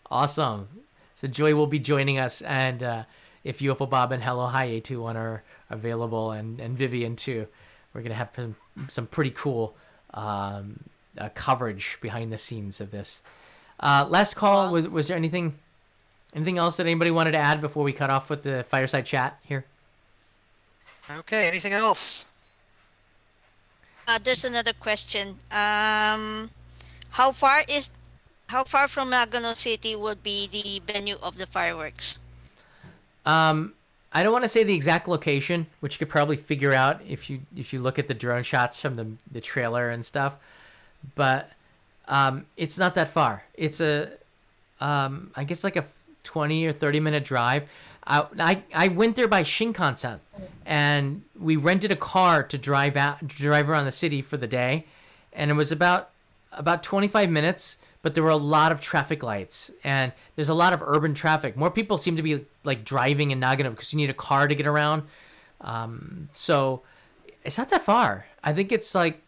Awesome. So Joy will be joining us, and if UFO Bob and Hello Hi A21 are available, and Vivian too, we're gonna have some pretty cool coverage behind the scenes of this. Last call. Was there anything else that anybody wanted to add before we cut off with the fireside chat here? Okay. Anything else? There's another question. How far from Nagano City would be the venue of the fireworks? I don't want to say the exact location, which you could probably figure out if you look at the drone shots from the trailer and stuff. But it's not that far. It's I guess like a 20 or 30 minute drive. I went there by Shinkansen, and we rented a car to drive around the city for the day, and it was about 25 minutes. But there were a lot of traffic lights, and there's a lot of urban traffic. More people seem to be like driving in Nagano because you need a car to get around. So it's not that far. I think it's like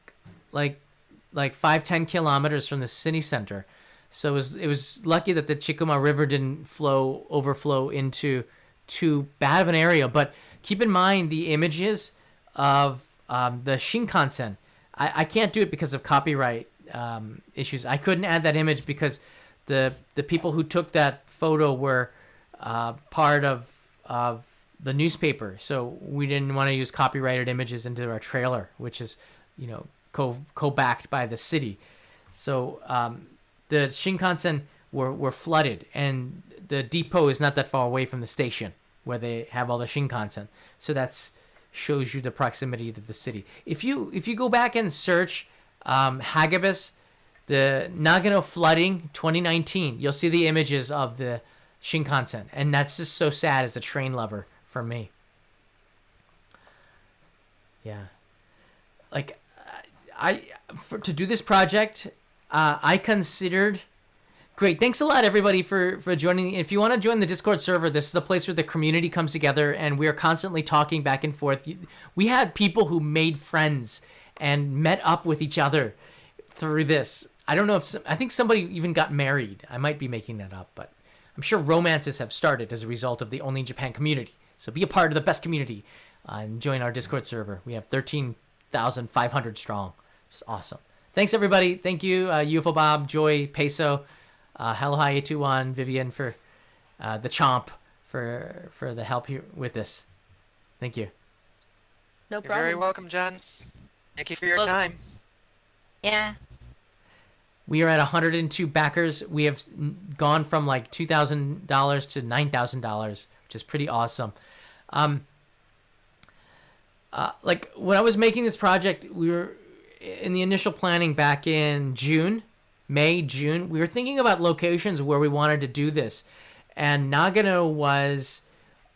5-10 kilometers from the city center. So it was lucky that the Chikuma River didn't overflow into too bad of an area. But keep in mind the images of the Shinkansen. I can't do it because of copyright issues. I couldn't add that image because the people who took that photo were part of the newspaper, so we didn't want to use copyrighted images into our trailer, which is co-backed by the city. So the Shinkansen were flooded, and the depot is not that far away from the station where they have all the Shinkansen. So that's shows you the proximity to the city. If you go back and search Hagibis, the Nagano flooding 2019, you'll see the images of the Shinkansen, and that's just so sad as a train lover for me. Yeah, like to do this project, I considered. Great, thanks a lot everybody for joining. If you want to join the Discord server, this is a place where the community comes together, and we are constantly talking back and forth. We had people who made friends and met up with each other through this. I don't know I think somebody even got married. I might be making that up, but I'm sure romances have started as a result of the Only in Japan community. So be a part of the best community and join our Discord server. We have 13 6,500 strong. Just awesome. Thanks everybody. Thank you, UFO Bob, Joy, Peso, Hello Hi 821, Vivian for the Chomp for the help here with this. Thank you. No You're problem. very welcome, John. Thank you for your Welcome. time. Yeah. We are at 102 backers. We have gone from like $2,000 to $9,000, which is pretty awesome. Like when I was making this project, we were in the initial planning back in June. We were thinking about locations where we wanted to do this. And Nagano was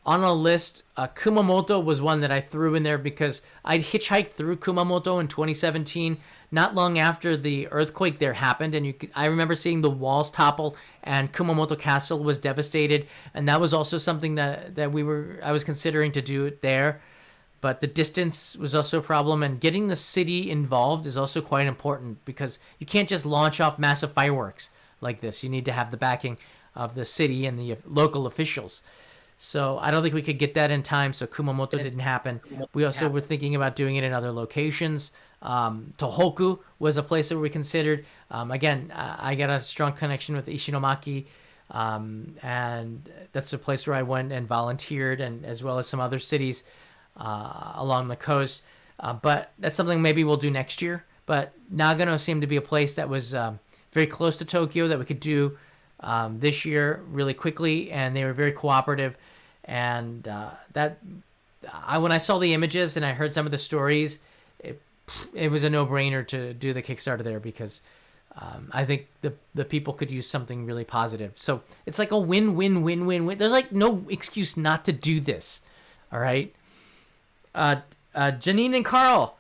on a list. Kumamoto was one that I threw in there because I'd hitchhiked through Kumamoto in 2017, not long after the earthquake there happened. And I remember seeing the walls topple and Kumamoto Castle was devastated. And that was also something that I was considering to do it there. But the distance was also a problem, and getting the city involved is also quite important because you can't just launch off massive fireworks like this. You need to have the backing of the city and the local officials. So I don't think we could get that in time, so Kumamoto didn't happen. We also were thinking about doing it in other locations. Tohoku was a place that we considered. Again, I got a strong connection with Ishinomaki, and that's a place where I went and volunteered, and as well as some other cities along the coast, but that's something maybe we'll do next year. But Nagano seemed to be a place that was very close to Tokyo that we could do this year really quickly, and they were very cooperative. And when I saw the images and I heard some of the stories, it was a no-brainer to do the Kickstarter there because I think the people could use something really positive. So it's like a win-win-win-win-win. There's like no excuse not to do this. All right. Janine and Carl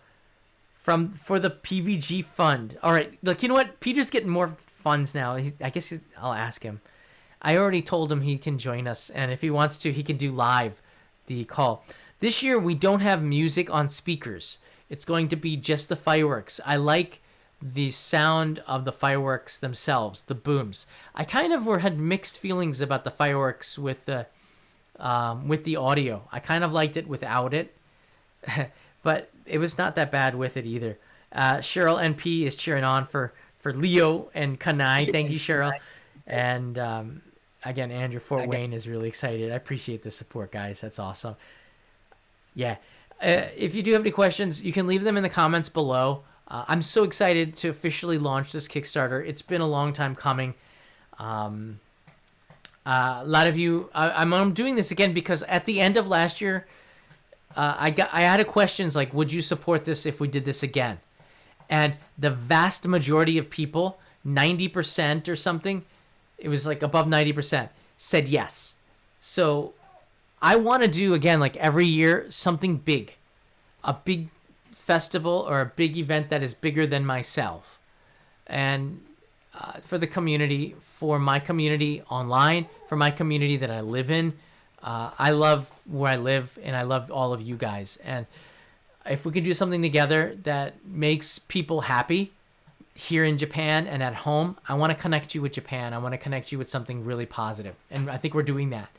for the PVG fund. All right, look, you know what? Peter's getting more funds now. I'll ask him. I already told him he can join us, and if he wants to, he can do live the call. This year we don't have music on speakers. It's going to be just the fireworks. I like the sound of the fireworks themselves, the booms. I kind of had mixed feelings about the fireworks with the audio. I kind of liked it without it. But it was not that bad with it either. Cheryl NP is cheering on for Leo and Kanai. Thank you, Cheryl. And again, Andrew Fort Wayne is really excited. I appreciate the support, guys. That's awesome. Yeah. If you do have any questions, you can leave them in the comments below. I'm so excited to officially launch this Kickstarter. It's been a long time coming. A lot of you, I'm doing this again because at the end of last year, I had questions like, would you support this if we did this again? And the vast majority of people, 90% or something, it was like above 90%, said yes. So I want to do, again, like every year, something big. A big festival or a big event that is bigger than myself. And for the community, for my community online, for my community that I live in. I love where I live, and I love all of you guys. And if we can do something together that makes people happy here in Japan and at home, I want to connect you with Japan. I want to connect you with something really positive. And I think we're doing that.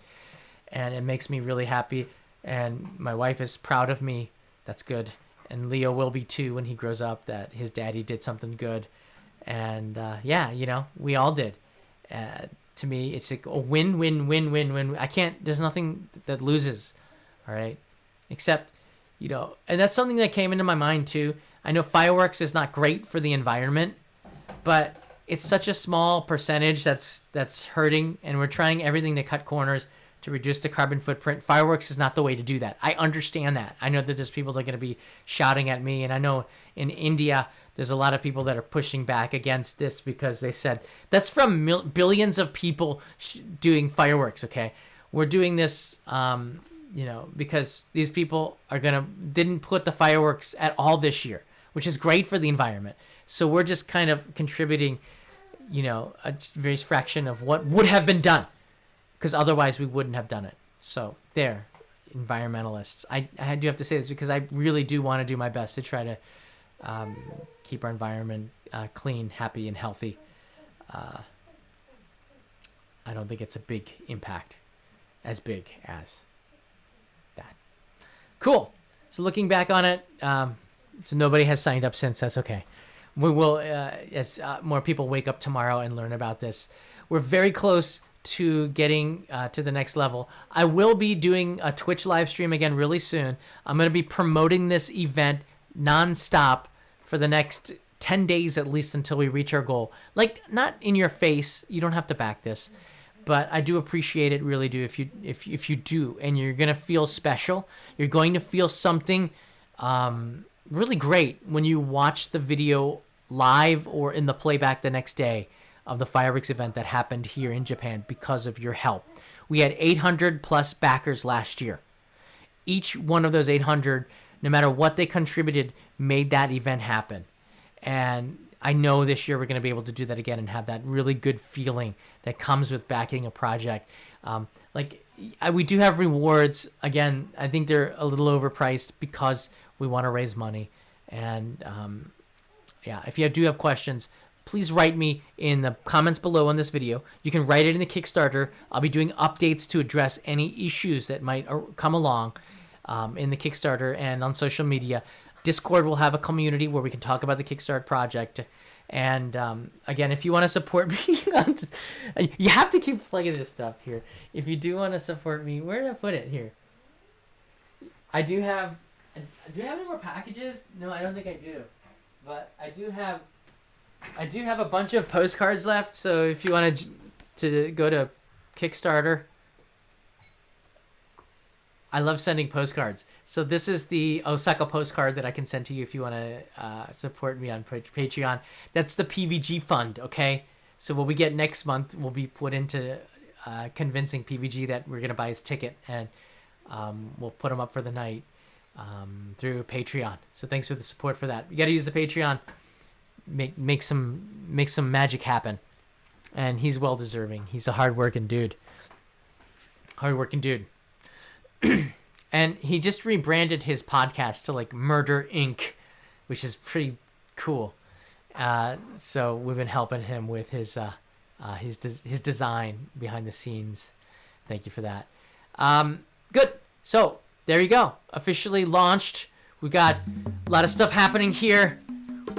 And it makes me really happy. And my wife is proud of me. That's good. And Leo will be too when he grows up, that his daddy did something good. And we all did. To me, it's like a win-win-win-win-win. There's nothing that loses, all right? Except, and that's something that came into my mind too. I know fireworks is not great for the environment, but it's such a small percentage that's hurting, and we're trying everything to cut corners to reduce the carbon footprint. Fireworks is not the way to do that. I understand that. I know that there's people that are going to be shouting at me, and I know in India, there's a lot of people that are pushing back against this because they said that's from billions of people doing fireworks. Okay, we're doing this, because these people didn't put the fireworks at all this year, which is great for the environment. So we're just kind of contributing, a very fraction of what would have been done, because otherwise we wouldn't have done it. So there, environmentalists. I do have to say this because I really do want to do my best to try to keep our environment clean, happy, and healthy. I don't think it's a big impact, as big as that. Cool. So looking back on it, So nobody has signed up since. That's okay. We will, as more people wake up tomorrow and learn about this. We're very close to getting to the next level. I will be doing a Twitch live stream again really soon. I'm going to be promoting this event nonstop for the next 10 days at least until we reach our goal. Like, not in your face. You don't have to back this. But I do appreciate it, really do, if you do. And you're going to feel special. You're going to feel something really great when you watch the video live or in the playback the next day of the fireworks event that happened here in Japan because of your help. We had 800 plus backers last year. Each one of those 800, no matter what they contributed, made that event happen. And I know this year we're going to be able to do that again and have that really good feeling that comes with backing a project. We do have rewards. Again, I think they're a little overpriced because we want to raise money. And if you do have questions, please write me in the comments below on this video. You can write it in the Kickstarter. I'll be doing updates to address any issues that might come along in the Kickstarter and on social media. Discord will have a community where we can talk about the Kickstarter project. And again, if you want to support me, you have to keep plugging this stuff here. If you do want to support me, where did I put it here? Do I have any more packages? No, I don't think I do. But I do have a bunch of postcards left. So if you want to go to Kickstarter, I love sending postcards. So this is the Osaka postcard that I can send to you if you want to support me on Patreon. That's the PVG fund, okay? So what we get next month will be put into convincing PVG that we're going to buy his ticket, and we'll put him up for the night through Patreon. So thanks for the support for that. You got to use the Patreon, make some magic happen. And he's well deserving. He's a hardworking dude. And he just rebranded his podcast to like Murder Inc., which is pretty cool. So we've been helping him with his design behind the scenes. Thank you for that. Good. So there you go. Officially launched. We got a lot of stuff happening here.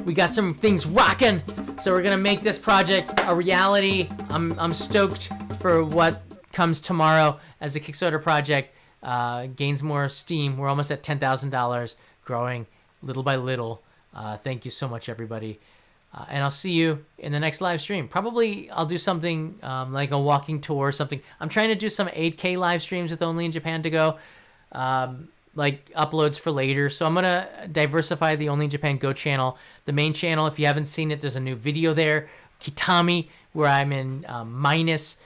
We got some things rocking. So we're gonna make this project a reality. I'm stoked for what comes tomorrow as the Kickstarter project gains more steam. We're almost at $10,000, growing little by little. Thank you so much, everybody. And I'll see you in the next live stream. Probably I'll do something like a walking tour or something. I'm trying to do some 8K live streams with Only in Japan to Go, like uploads for later. So I'm going to diversify the Only in Japan Go channel. The main channel, if you haven't seen it, there's a new video there, Kitami, where I'm in minus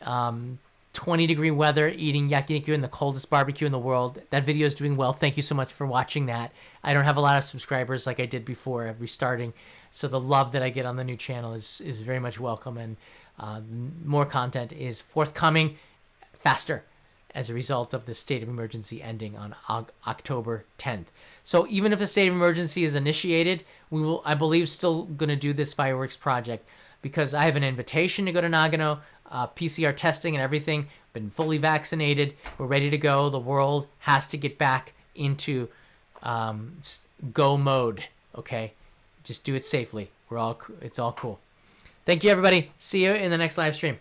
20-degree weather eating yakiniku in the coldest barbecue in the world. That video is doing well. Thank you so much for watching that. I don't have a lot of subscribers like I did before restarting, so the love that I get on the new channel is very much welcome, and more content is forthcoming faster as a result of the state of emergency ending on October 10th. So even if the state of emergency is initiated, we will, I believe, still going to do this fireworks project because I have an invitation to go to Nagano, PCR testing and everything, been fully vaccinated. We're ready to go. The world has to get back into go mode, okay? Just do it safely. It's all cool. Thank you, everybody. See you in the next live stream.